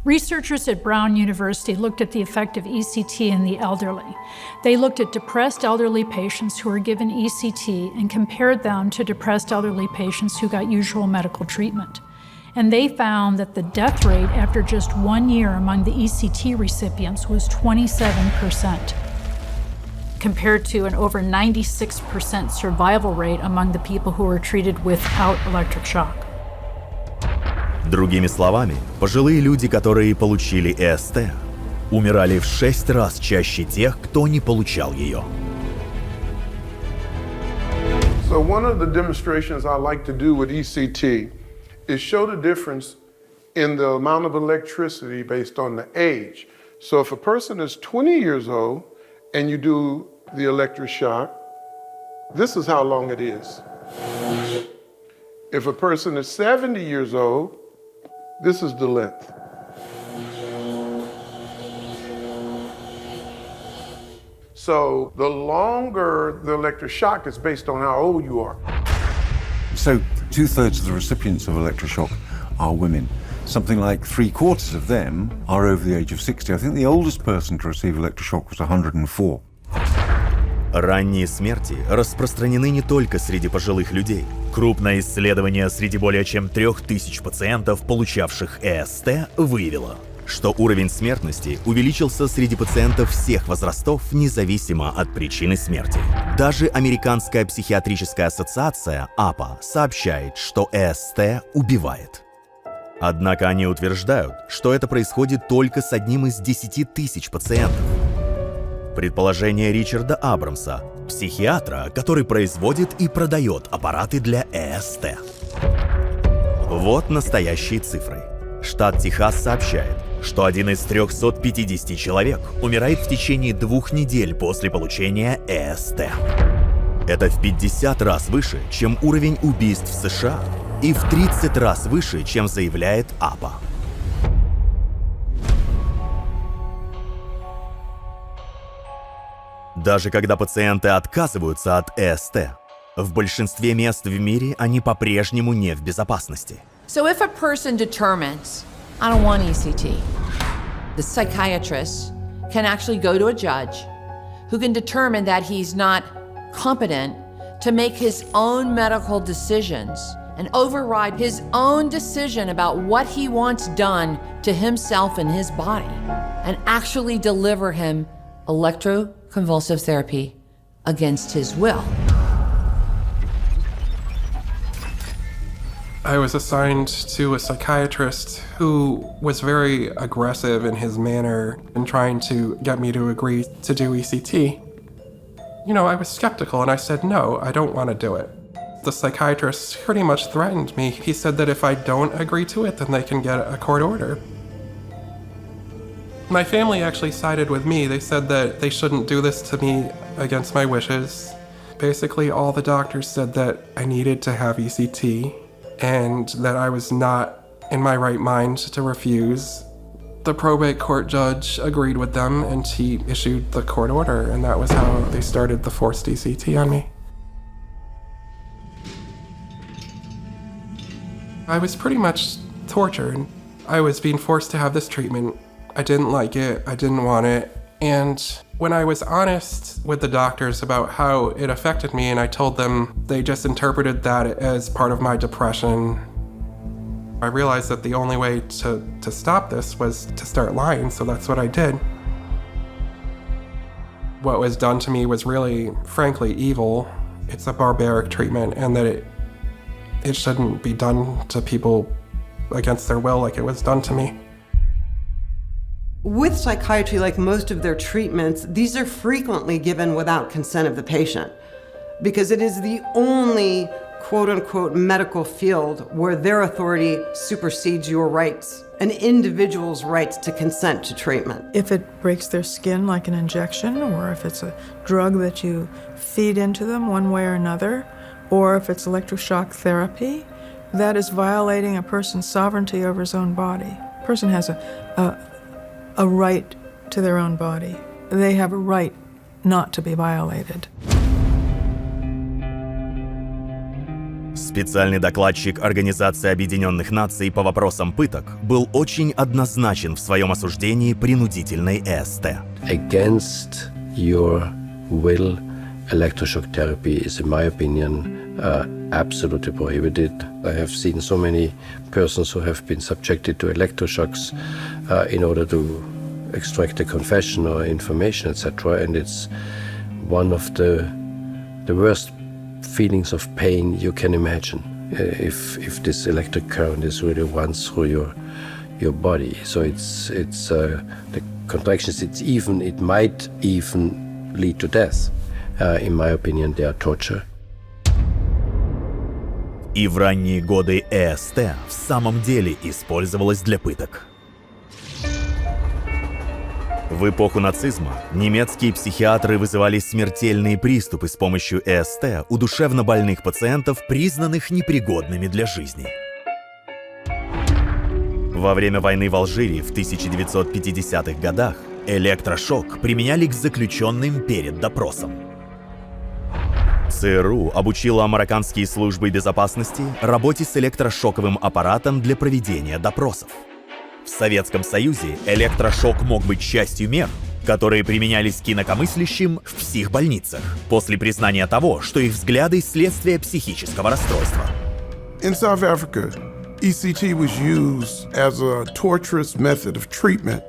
Researchers at Brown University looked at the effect of ECT in the elderly. They looked at depressed elderly patients who were given ECT and compared them to depressed elderly patients who got usual medical treatment. And they found that the death rate after just 1 year among the ECT recipients was 27%, compared to an over 96% survival rate among the people who were treated without electric shock. Другими словами, пожилые люди, которые получили ЭСТ, умирали в 6 раз чаще тех, кто не получал ее. So one of the demonstrations I like to do with ECT is show the difference in the amount of electricity based on the age. So if a person is 20 years old and you do the electric shock, this is how long it is. If a person is 70 years old, this is the length. So the longer the electric shock is based on how old you are. So 2/3 of the recipients of electroshock are women. Something like 3/4 of them are over the age of 60. I think the oldest person to receive electroshock was 104. Ранние смерти распространены не только среди пожилых людей. Крупное исследование среди более чем 3000 пациентов, получавших ЭСТ, выявило, что уровень смертности увеличился среди пациентов всех возрастов, независимо от причины смерти. Даже Американская психиатрическая ассоциация, АПА, сообщает, что ЭСТ убивает. Однако они утверждают, что это происходит только с одним из 10 тысяч пациентов. Предположение Ричарда Абрамса, психиатра, который производит и продает аппараты для ЭСТ. Вот настоящие цифры. Штат Техас сообщает, что один из 350 человек умирает в течение 2 недель после получения ЭСТ. Это в 50 раз выше, чем уровень убийств в США, и в 30 раз выше, чем заявляет АПА. Даже когда пациенты отказываются от ЭСТ, в большинстве мест в мире они по-прежнему не в безопасности. So if a person determines, I don't want ECT, the psychiatrist can actually go to a judge who can determine that he's not competent to make his own medical decisions and override his own decision about what he wants done to himself and his body and actually deliver him electroconvulsive therapy against his will. I was assigned to a psychiatrist who was very aggressive in his manner in trying to get me to agree to do ECT. You know, I was skeptical and I said, no, I don't want to do it. The psychiatrist pretty much threatened me. He said that if I don't agree to it, then they can get a court order. My family actually sided with me. They said that they shouldn't do this to me against my wishes. Basically, all the doctors said that I needed to have ECT and that I was not in my right mind to refuse. The probate court judge agreed with them and he issued the court order, and that was how they started the forced ECT on me. I was pretty much tortured. I was being forced to have this treatment. I didn't like it, I didn't want it, and when I was honest with the doctors about how it affected me and I told them, they just interpreted that as part of my depression. I realized that the only way to stop this was to start lying, so that's what I did. What was done to me was really, frankly, evil. It's a barbaric treatment, and that it shouldn't be done to people against their will like it was done to me. With psychiatry, like most of their treatments, these are frequently given without consent of the patient because it is the only quote-unquote medical field where their authority supersedes your rights, an individual's rights to consent to treatment. If it breaks their skin like an injection, or if it's a drug that you feed into them one way or another, or if it's electroshock therapy, that is violating a person's sovereignty over his own body. A person has a right to their own body. They have a right not to be violated. Специальный докладчик Организации Объединенных Наций по вопросам пыток был очень однозначен в своем осуждении принудительной ЭСТ. Against your will, electroshock therapy is, in my opinion, absolutely prohibited. I have seen so many persons who have been subjected to electroshocks in order to extract a confession or information, etc. And it's one of the worst feelings of pain you can imagine if this electric current is really runs through your body. So it's the contractions. It might even lead to death. In my opinion, they are torture. И в ранние годы ЭСТ в самом деле использовалась для пыток. В эпоху нацизма немецкие психиатры вызывали смертельные приступы с помощью ЭСТ у душевнобольных пациентов, признанных непригодными для жизни. Во время войны в Алжире в 1950-х годах электрошок применяли к заключенным перед допросом. ЦРУ обучила марокканские службы безопасности работе с электрошоковым аппаратом для проведения допросов. В Советском Союзе электрошок мог быть частью мер, которые применялись к инакомыслящим в психбольницах после признания того, что их взгляды – следствие психического расстройства. In South Africa, ECT was used as a torturous method of treatment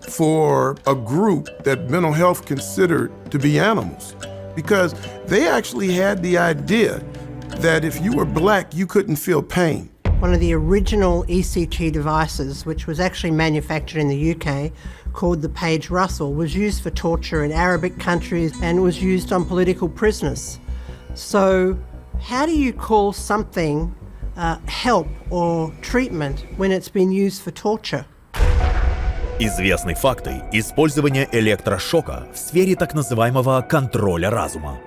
for a group that mental health considered to be animals, because they actually had the idea that if you were black, you couldn't feel pain. One of the original ECT devices, which was actually manufactured in the UK, called the Page Russell, was used for torture in Arabic countries and was used on political prisoners. So how do you call something help or treatment when it's been used for torture? Известны факты использования электрошока в сфере так называемого контроля разума.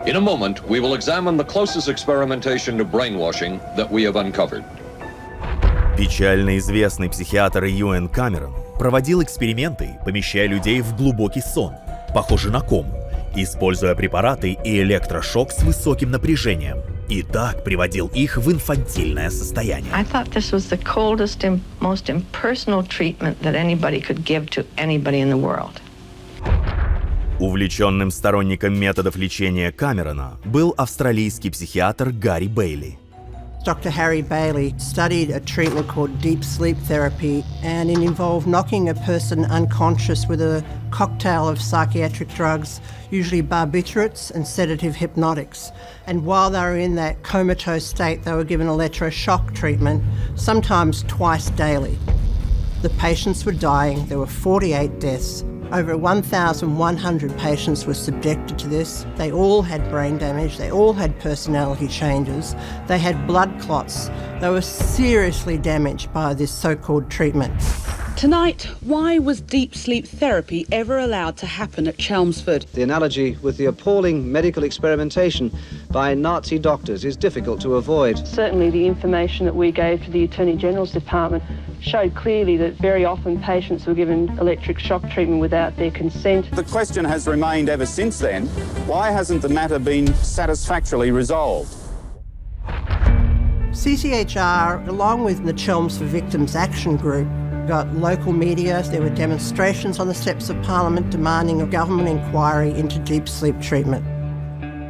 In a moment, we will examine the closest experimentation to brainwashing that we have uncovered. Печально известный психиатр Юэн Камерон проводил эксперименты, помещая людей в глубокий сон, похожи на кому, используя препараты и электрошок с высоким напряжением. И так приводил их в инфантильное состояние. I thought this was the coldest and most impersonal treatment that anybody could give to anybody in the world. Увлеченным сторонником методов лечения Камерона был австралийский психиатр Гарри Бейли. Dr. Harry Bailey studied a treatment called deep sleep therapy, and it involved knocking a person unconscious with a cocktail of psychiatric drugs, usually barbiturates and sedative hypnotics. And while they were in that comatose state, they were given electroshock treatment, sometimes twice daily. The patients were dying. There were 48 deaths. Over 1,100 patients were subjected to this. They all had brain damage. They all had personality changes. They had blood clots. They were seriously damaged by this so-called treatment. Tonight, why was deep sleep therapy ever allowed to happen at Chelmsford? The analogy with the appalling medical experimentation by Nazi doctors is difficult to avoid. Certainly the information that we gave to the Attorney General's Department showed clearly that very often patients were given electric shock treatment without their consent. The question has remained ever since then, why hasn't the matter been satisfactorily resolved? CCHR, along with the Chelmsford Victims Action Group, got local media. There were demonstrations on the steps of Parliament demanding a government inquiry into deep sleep treatment.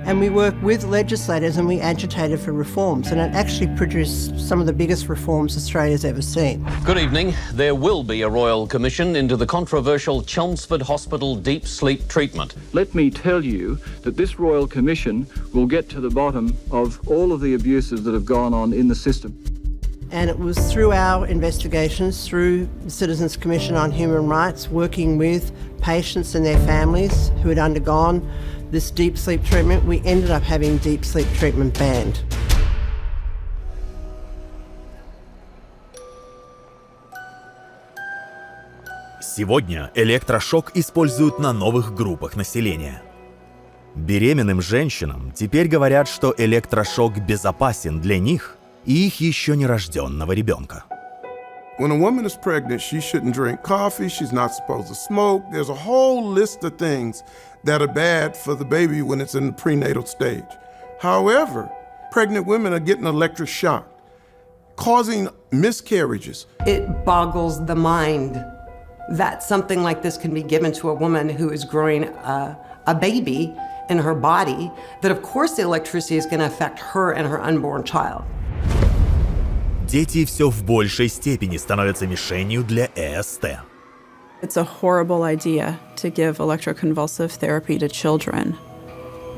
And we worked with legislators and we agitated for reforms, and it actually produced some of the biggest reforms Australia's ever seen. Good evening. There will be a royal commission into the controversial Chelmsford Hospital deep sleep treatment. Let me tell you that this royal commission will get to the bottom of all of the abuses that have gone on in the system. And it was through our investigations, through the Citizens Commission on Human Rights, working with patients and their families who had undergone this deep sleep treatment, we ended up having deep sleep treatment banned. Сегодня электрошок используют на новых группах населения. Беременным женщинам теперь говорят, что электрошок безопасен для них и их еще нерожденного ребенка. When a woman is pregnant, she shouldn't drink coffee, she's not supposed to smoke. There's a whole list of things that are bad for the baby when it's in the prenatal stage. However, pregnant women are getting electric shock, causing miscarriages. It boggles the mind that something like this can be given to a woman who is growing a baby in her body, that of course the electricity is going to affect her and her unborn child. Дети все в большей степени становятся мишенью для ЭСТ. It's a horrible idea to give electroconvulsive therapy to children.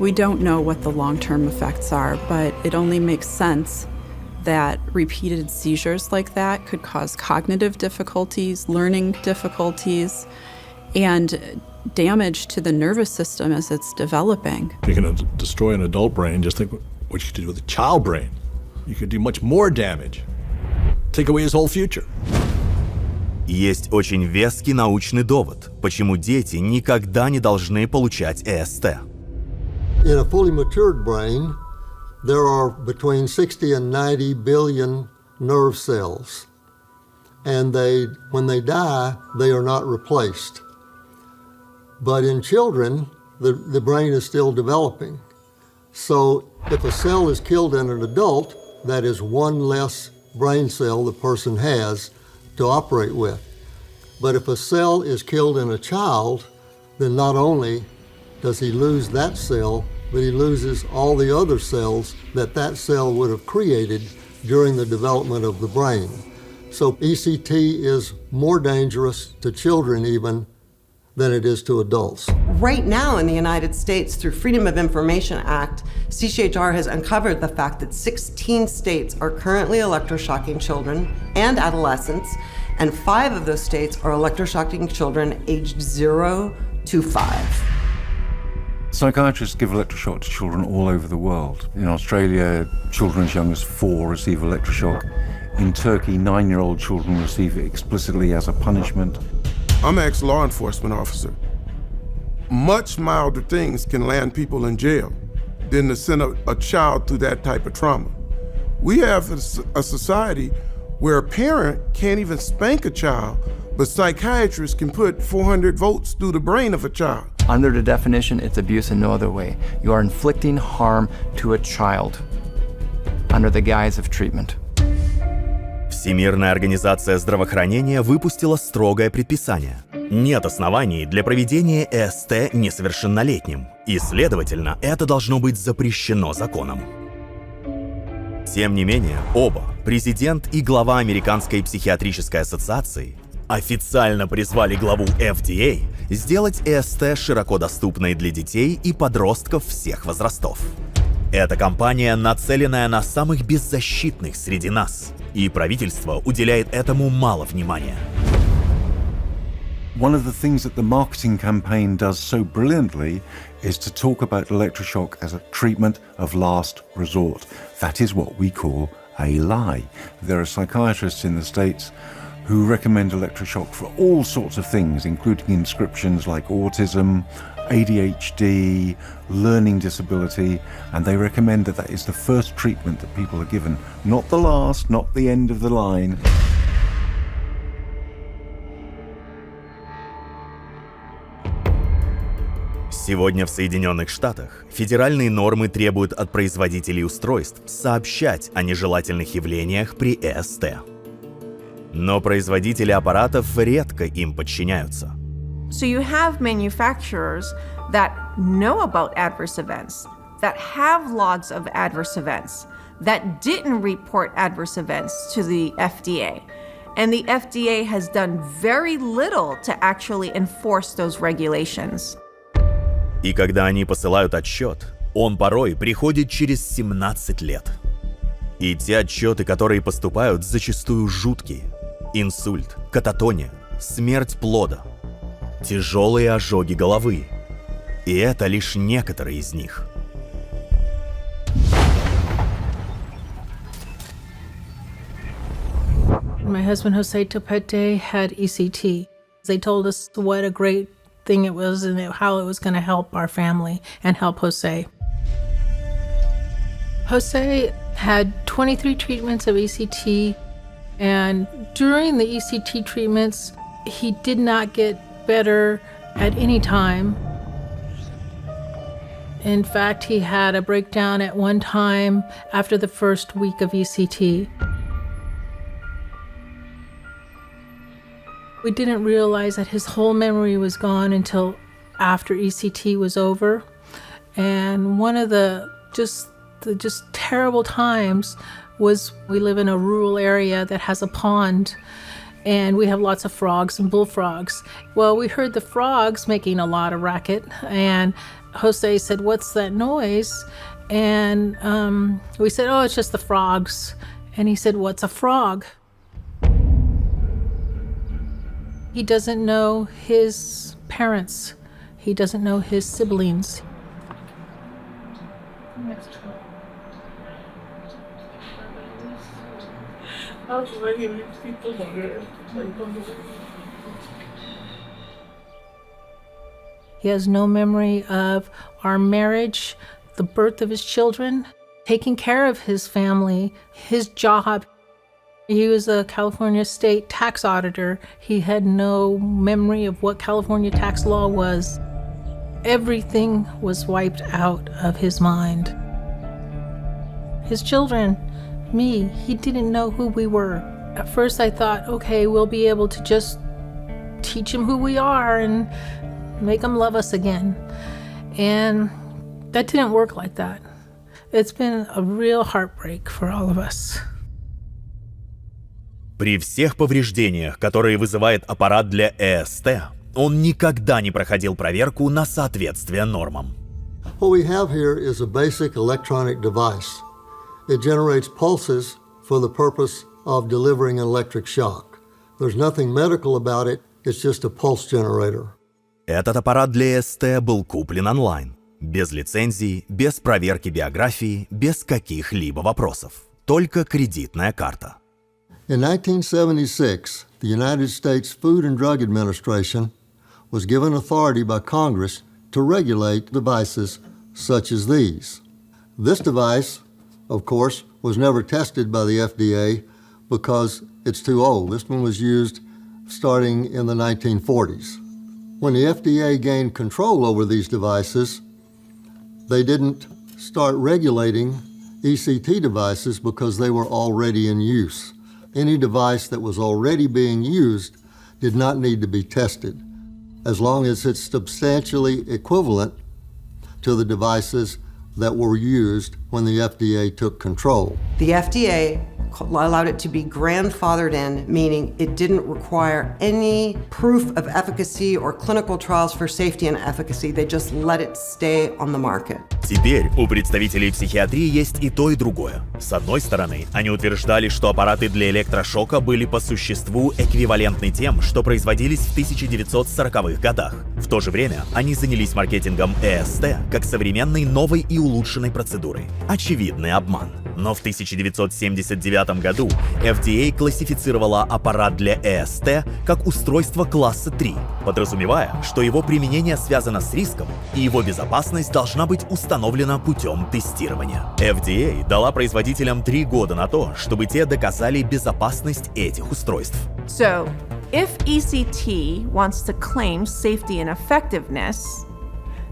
We don't know what the long-term effects are, but it only makes sense that repeated seizures like that could cause cognitive difficulties, learning difficulties, and damage to the nervous system as it's developing. If you're going to destroy an adult brain, just think what you could do with a child brain. You could do much more damage. Take away his whole future. Есть очень веский научный довод, почему дети никогда не должны получать ЭСТ. In a fully matured brain, there are between 60 and 90 billion nerve cells. And when they die, they are not replaced. But in children, the brain is still developing. So if a cell is killed in an adult, that is one less brain cell the person has to operate with. But if a cell is killed in a child, then not only does he lose that cell, but he loses all the other cells that cell would have created during the development of the brain. So ECT is more dangerous to children even than it is to adults. Right now in the United States, through Freedom of Information Act, CCHR has uncovered the fact that 16 states are currently electroshocking children and adolescents, and 5 of those states are electroshocking children aged 0 to 5. Psychiatrists give electroshock to children all over the world. In Australia, children as young as 4 receive electroshock. In Turkey, 9-year-old children receive it explicitly as a punishment. I'm an ex-law enforcement officer. Much milder things can land people in jail than to send a child through that type of trauma. We have a society where a parent can't even spank a child, but psychiatrists can put 400 volts through the brain of a child. Under the definition, it's abuse in no other way. You are inflicting harm to a child under the guise of treatment. Всемирная организация здравоохранения выпустила строгое предписание. Нет оснований для проведения ЭСТ несовершеннолетним, и, следовательно, это должно быть запрещено законом. Тем не менее, оба, президент и глава Американской психиатрической ассоциации, официально призвали главу FDA сделать ЭСТ широко доступной для детей и подростков всех возрастов. Эта кампания, нацеленная на самых беззащитных среди нас, и правительство уделяет этому мало внимания. One of the things that the marketing campaign does so brilliantly is to talk about electroshock as a treatment of last resort. That is what we call a lie. There are psychiatrists in the States who recommend electroshock for all sorts of things, including inscriptions like autism, ADHD, learning disability, and they recommend that that is the first treatment that people are given, not the last, not the end of the line. Сегодня в Соединенных Штатах федеральные нормы требуют от производителей устройств сообщать о нежелательных явлениях при ЭСТ. Но производители аппаратов редко им подчиняются. So you have manufacturers that know about adverse events, that have logs of adverse events, that didn't report adverse events to the FDA. And the FDA has done very little to actually enforce those regulations. И когда они посылают отчет, он порой приходит через 17 лет. И те отчеты, которые поступают, зачастую жуткие. Инсульт, кататония, смерть плода, тяжелые ожоги головы. И это лишь некоторые из них. My husband Jose Topete had ECT. They told us what a great thing it was and how it was going to help our family and help Jose. Jose had 23 treatments of ECT, and during the ECT treatments, he did not get better at any time. In fact, he had a breakdown at one time after the first week of ECT. We didn't realize that his whole memory was gone until after ECT was over. And one of the just terrible times was we live in a rural area that has a pond, and we have lots of frogs and bullfrogs. Well, we heard the frogs making a lot of racket, and Jose said, "What's that noise?" And we said, "Oh, it's just the frogs." And he said, "What's a frog?" He doesn't know his parents. He doesn't know his siblings. He has no memory of our marriage, the birth of his children, taking care of his family, his job. He was a California state tax auditor. He had no memory of what California tax law was. Everything was wiped out of his mind. His children, me, he didn't know who we were. At first I thought, okay, we'll be able to just teach him who we are and make him love us again. And that didn't work like that. It's been a real heartbreak for all of us. При всех повреждениях, которые вызывает аппарат для ЭСТ, он никогда не проходил проверку на соответствие нормам. What we have here is a basic electronic device. It generates pulses for the purpose of delivering an electric shock. There's nothing medical about it, it's just a pulse generator. Этот аппарат для ЭСТ был куплен онлайн, без лицензии, без проверки биографии, без каких-либо вопросов. Только кредитная карта. In 1976, the United States Food and Drug Administration was given authority by Congress to regulate devices such as these. This device, of course, was never tested by the FDA because it's too old. This one was used starting in the 1940s. When the FDA gained control over these devices, they didn't start regulating ECT devices because they were already in use. Any device that was already being used did not need to be tested, as long as it's substantially equivalent to the devices that were used when the FDA took control. The FDA allowed it to be grandfathered in, meaning it didn't require any proof of efficacy or clinical trials for safety and efficacy. They just let it stay on the market. Теперь у представителей психиатрии есть и то, и другое. С одной стороны, они утверждали, что аппараты для электрошока были по существу эквивалентны тем, что производились в 1940-х годах. В то же время они занялись маркетингом ЭСТ как современной новой и улучшенной процедурой. Очевидный обман. Но в 1979 году FDA классифицировала аппарат для ЭСТ как устройство класса 3, подразумевая, что его применение связано с риском и его безопасность должна быть установлена путем тестирования. FDA дала производителям 3 года на то, чтобы те доказали безопасность этих устройств. So, if ECT wants to claim safety and effectiveness,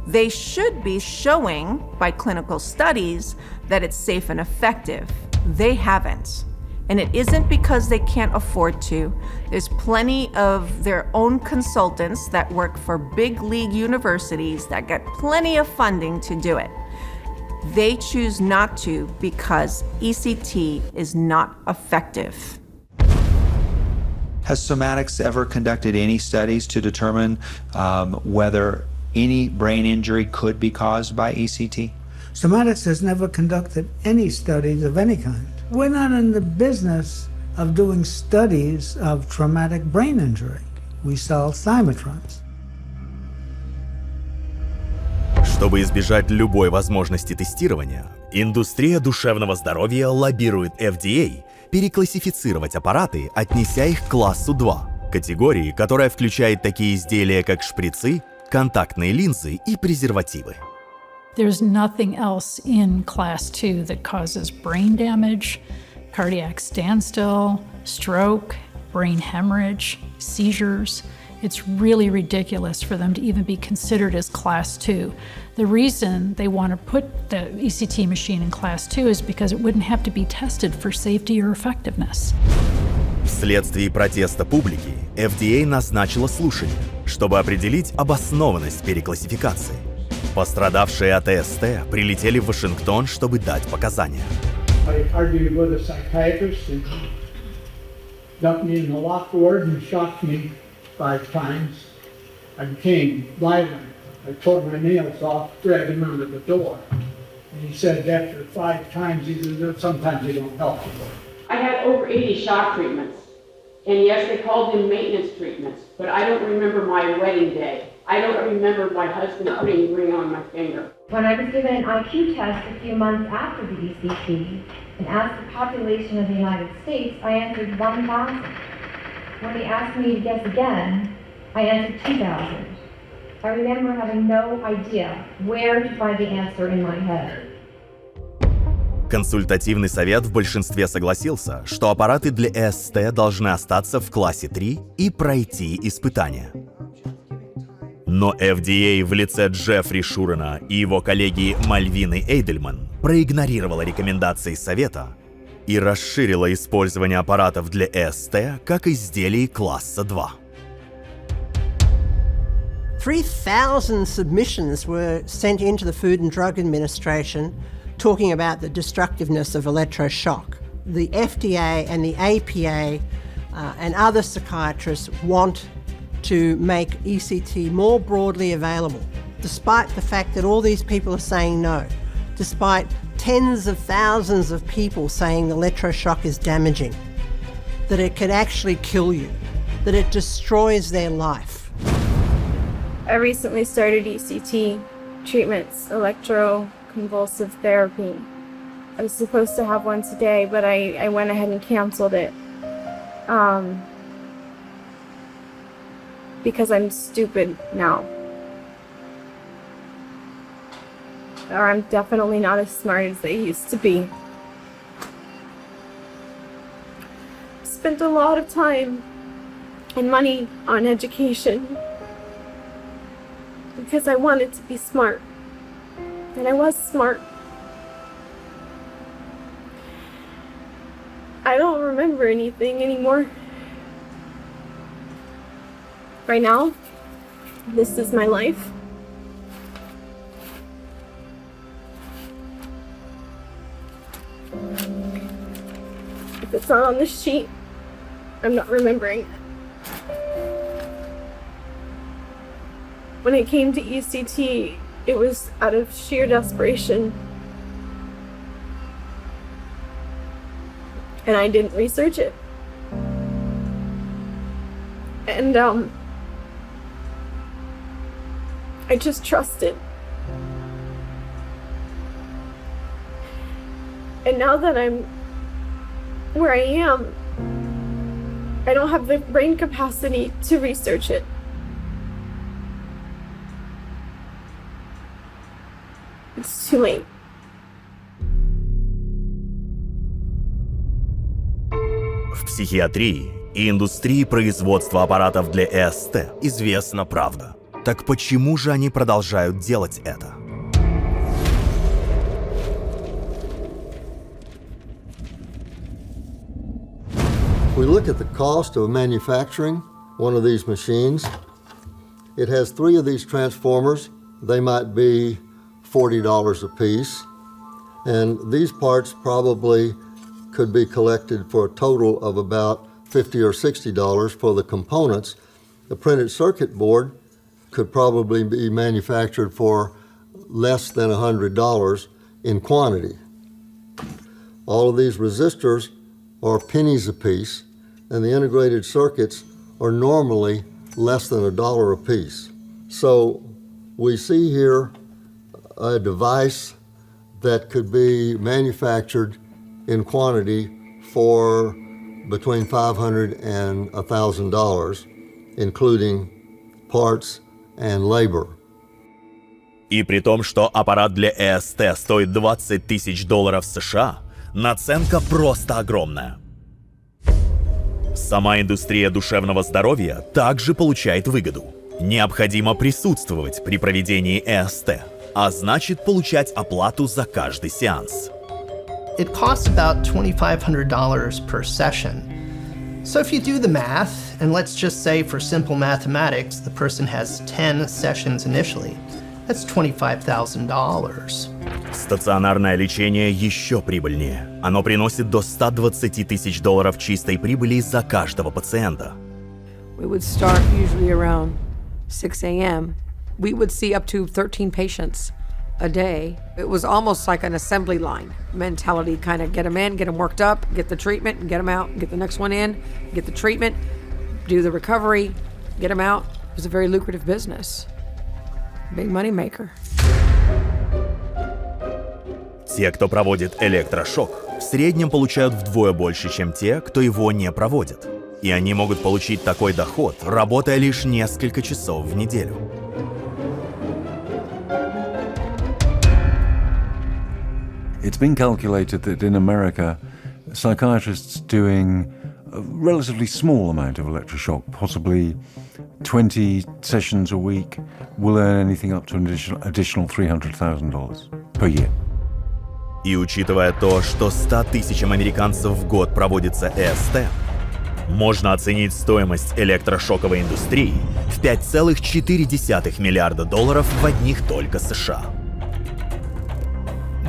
they should be showing by clinical studies that it's safe and effective. They haven't. And it isn't because they can't afford to. There's plenty of their own consultants that work for big league universities that get plenty of funding to do it. They choose not to because ECT is not effective. Has Somatics ever conducted any studies to determine whether any brain injury could be caused by ECT? Somatics has never conducted any studies of any kind. We're not in the business of doing studies of traumatic brain injury. We sell thymotrons. Чтобы избежать любой возможности тестирования, индустрия душевного здоровья лоббирует FDA переклассифицировать аппараты, отнеся их к классу 2, категории, которая включает такие изделия, как шприцы, контактные линзы и презервативы. There's nothing else in class 2 that causes brain damage, cardiac standstill, stroke, brain hemorrhage, seizures. It's really ridiculous for them to even be considered as class 2. The reason they want to put the ECT machine in class 2 is because it wouldn't have to be tested for safety or effectiveness. Вследствие протеста публики FDA назначила слушание, чтобы определить обоснованность переклассификации. Пострадавшие от ЭСТ прилетели в Вашингтон, чтобы дать показания. I argued with a psychiatrist and he dumped me in the locked ward and shocked me 5 times. I became violent. I tore my nails off, dragged him under the door. And he said after 5 times, he said, sometimes they don't help. I had over 80 shock treatments. And yes, they called them maintenance treatments, but I don't remember my wedding day. I don't remember my husband putting a ring on my finger. When I was given an IQ test a few months after the ECT and asked the population of the United States, I answered 1,000. When he asked me to guess again, I answered 2,000. I remember having no idea where to find the answer in my head. Консультативный совет в большинстве согласился, что аппараты для ЭСТ должны остаться в классе 3 и пройти испытания. Но FDA в лице Джеффри Шурена и его коллеги Мальвины Эйдельман проигнорировала рекомендации совета и расширила использование аппаратов для ЭСТ как изделий класса 2. 3,000 submissions were sent into the Food and Drug Administration talking about the destructiveness of electroshock. The FDA and the APA and other psychiatrists want to make ECT more broadly available, despite the fact that all these people are saying no, despite tens of thousands of people saying electroshock is damaging, that it can actually kill you, that it destroys their life. I recently started ECT treatments, electroconvulsive therapy. I was supposed to have one today, but I went ahead and canceled it. Because I'm stupid now. Or I'm definitely not as smart as I used to be. Spent a lot of time and money on education. because I wanted to be smart. And I was smart. I don't remember anything anymore. Right now, this is my life. If it's not on this sheet, I'm not remembering it. When it came to ECT, it was out of sheer desperation. And I didn't research it. And I just trusted. And now that I'm where I am, I don't have the brain capacity to research it. It's too late. В психиатрии и индустрии производства аппаратов для ЭСТ известна правда. Так почему же они продолжают делать это? We look at the cost of manufacturing one of these machines. It has 3 of these transformers. They might be $40 a piece. And these parts probably could be collected for a total of about $50 or $60 for the components. The printed circuit board could probably be manufactured for less than $100 in quantity. All of these resistors are pennies a piece, and the integrated circuits are normally less than $1 a piece. So we see here a device that could be manufactured in quantity for between $500 and $1,000, including parts and labor. И при том, что аппарат для ЭСТ стоит $20 тысяч США, наценка просто огромная. Сама индустрия душевного здоровья также получает выгоду. Необходимо присутствовать при проведении ЭСТ, а значит получать оплату за каждый сеанс. It costs about $2,500 per session. So if you do the math, and let's just say for simple mathematics, the person has 10 sessions initially, that's $25,000. Стационарное лечение еще прибыльнее. Оно приносит до $120 тысяч чистой прибыли за каждого пациента. We would start usually around 6 a.m. We would see up to 13 patients a day. It was almost like an assembly line mentality, kind of get them in, get them worked up, get the treatment, and get them out, get the next one in, get the treatment, do the recovery, get them out. It was a very lucrative business. Big money maker. Те, кто проводит электрошок, в среднем получают вдвое больше, чем те, кто его не проводит. И они могут получить такой доход, работая лишь несколько часов в неделю. It's been calculated that in America, psychiatrists doing a relatively small amount of electroshock, possibly 20 sessions a week, will earn anything up to an additional $300,000 per year. И учитывая то, что 100 тысячам американцев в год проводится ЭСТ, можно оценить стоимость электрошоковой индустрии в $5,4 миллиарда в одних только США.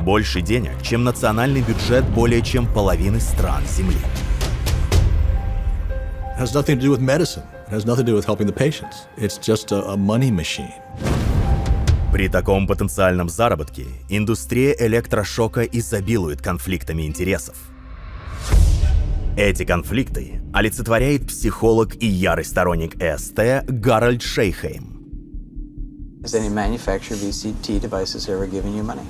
Больше денег, чем национальный бюджет более чем половины стран Земли. It has nothing to do with medicine. It has nothing to do with helping the patients. It's just a money machine. При таком потенциальном заработке индустрия электрошока изобилует конфликтами интересов. Эти конфликты олицетворяет психолог и ярый сторонник ЭСТ Гарольд Шейхейм. Has any manufacturer of ECT devices ever given you money?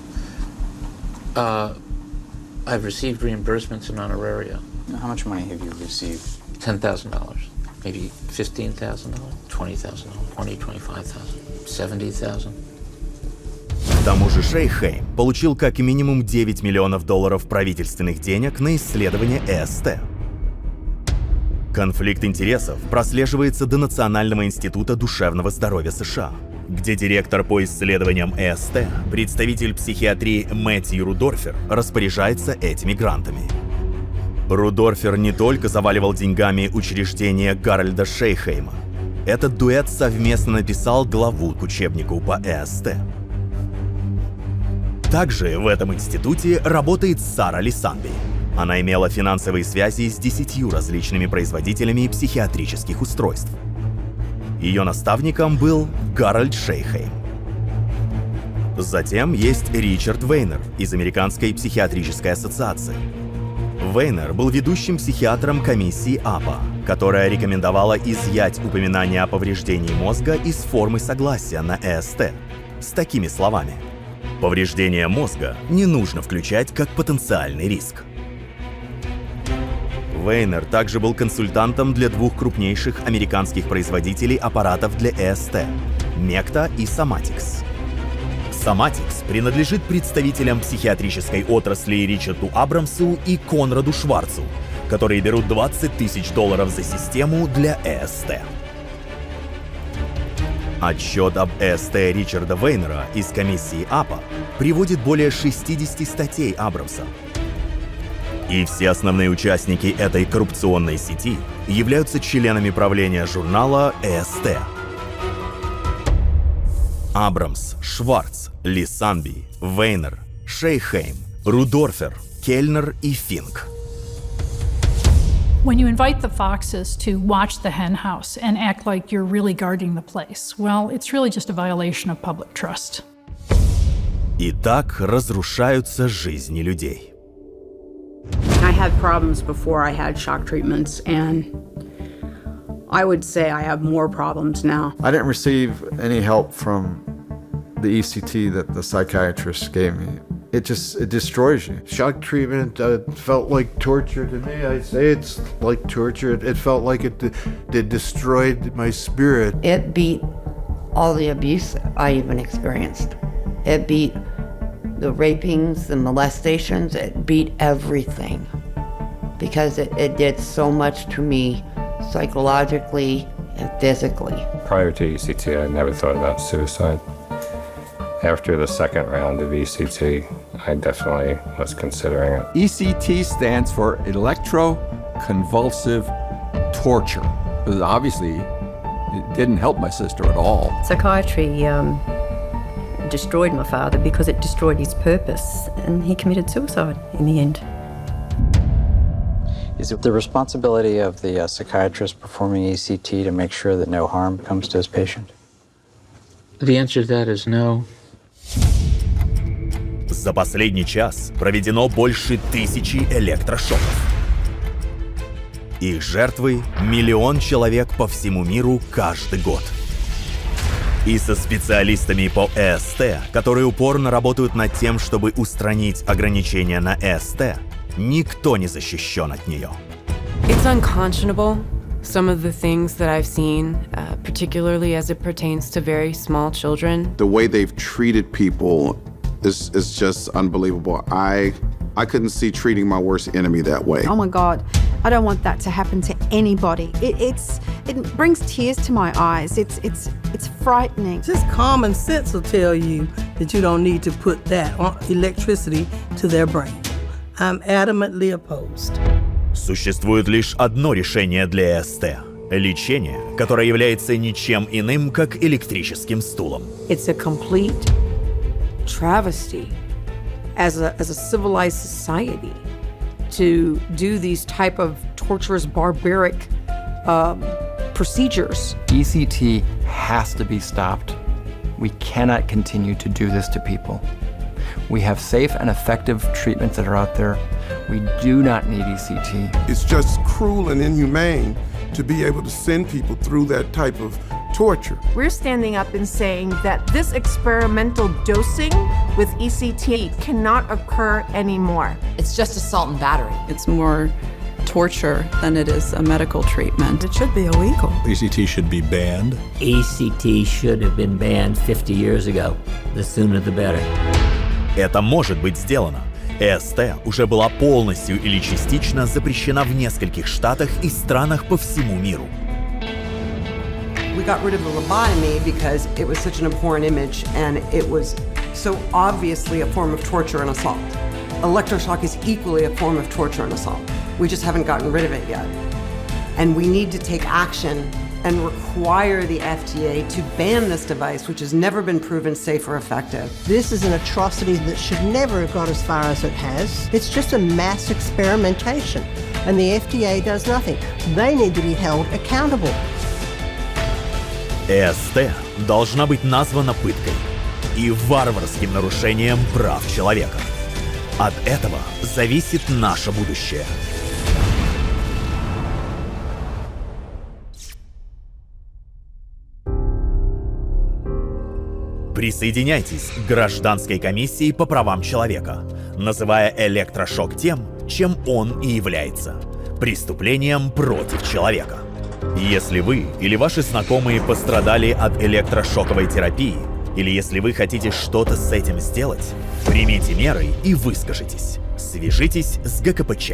I've received reimbursements in honoraria. How much money have you received? $10,000, maybe $15,000, $20,000, $20,000, $25,000, $70,000. К тому же Шейхейм получил как минимум $9 миллионов правительственных денег на исследование ЭСТ. Конфликт интересов прослеживается до Национального института душевного здоровья США, где директор по исследованиям ЭСТ, представитель психиатрии Мэтью Рудорфер, распоряжается этими грантами. Рудорфер не только заваливал деньгами учреждение Гарольда Шейхейма. Этот дуэт совместно написал главу к учебнику по ЭСТ. Также в этом институте работает Сара Лисанби. Она имела финансовые связи с 10 различными производителями психиатрических устройств. Ее наставником был Гарольд Шейхейм. Затем есть Ричард Вейнер из Американской психиатрической ассоциации. Вейнер был ведущим психиатром Комиссии АПА, которая рекомендовала изъять упоминание о повреждении мозга из формы согласия на ЭСТ с такими словами: «Повреждение мозга не нужно включать как потенциальный риск». Вейнер также был консультантом для 2 крупнейших американских производителей аппаратов для ЭСТ – Мекта и Соматикс. Соматикс принадлежит представителям психиатрической отрасли Ричарду Абрамсу и Конраду Шварцу, которые берут $20 000 за систему для ЭСТ. Отчет об ЭСТ Ричарда Вейнера из комиссии АПА приводит более 60 статей Абрамса. И все основные участники этой коррупционной сети являются членами правления журнала ЭСТ. Абрамс, Шварц, Лисанби, Вейнер, Шейхейм, Рудорфер, Кельнер и Финк. When you invite the foxes to watch the hen house and act like you're really guarding the place, well, it's really just a violation of public trust. И так разрушаются жизни людей. I had problems before I had shock treatments, and I would say I have more problems now. I didn't receive any help from the ECT that the psychiatrist gave me. It destroys you. Shock treatment felt like torture to me. I say it's like torture. It felt like it destroyed my spirit. It beat all the abuse I even experienced. It beat the rapings, the molestations, it beat everything. Because it did so much to me psychologically and physically. Prior to ECT, I never thought about suicide. After the second round of ECT, I definitely was considering it. ECT stands for electroconvulsive torture. Because obviously, it didn't help my sister at all. Psychiatry destroyed my father because it destroyed his purpose, and he committed suicide in the end. Is it the responsibility of the psychiatrist performing ECT to make sure that no harm comes to his patient? The answer to that is no. За последний час проведено больше 1000 электрошоков. Их жертвы – 1 миллион человек по всему миру каждый год. И со специалистами по ЭСТ, которые упорно работают над тем, чтобы устранить ограничения на ЭСТ, никто не защищен от нее. It's unconscionable, some of the things that I've seen, particularly as it pertains to very small children. The way they've treated people is just unbelievable. I couldn't see treating my worst enemy that way. Oh my God, I don't want that to happen to anybody. It brings tears to my eyes. It's frightening. Just common sense will tell you that you don't need to put that electricity to their brain. I'm adamantly opposed. Существует лишь одно решение для ЭСТ – лечение, которое является ничем иным, как электрическим стулом. It's a complete travesty as a civilized society to do these type of torturous, barbaric procedures. ECT has to be stopped. We cannot continue to do this to people. We have safe and effective treatments that are out there. We do not need ECT. It's just cruel and inhumane to be able to send people through that type of torture. We're standing up and saying that this experimental dosing with ECT cannot occur anymore. It's just assault and battery. It's more torture than it is a medical treatment. It should be illegal. ECT should be banned. ECT should have been banned 50 years ago. The sooner the better. Это может быть сделано, ЭСТ уже была полностью или частично запрещена в нескольких штатах и странах по всему миру. We got rid of the lobotomy because it was such an abhorrent image and it was so obviously a form of torture and assault. Electroshock is equally a form of torture and assault. We just haven't gotten rid of it yet. And we need to take action and require the FDA to ban this device, which has never been proven safe or effective. This is an atrocity that should never have got as far as it has. It's just a mass experimentation, and the FDA does nothing. They need to be held accountable. ЭСТ должна быть названа пыткой и варварским нарушением прав человека. От этого зависит наше будущее. Присоединяйтесь к гражданской комиссии по правам человека, называя электрошок тем, чем он и является – преступлением против человека. Если вы или ваши знакомые пострадали от электрошоковой терапии, или если вы хотите что-то с этим сделать, примите меры и выскажитесь. Свяжитесь с ГКПЧ.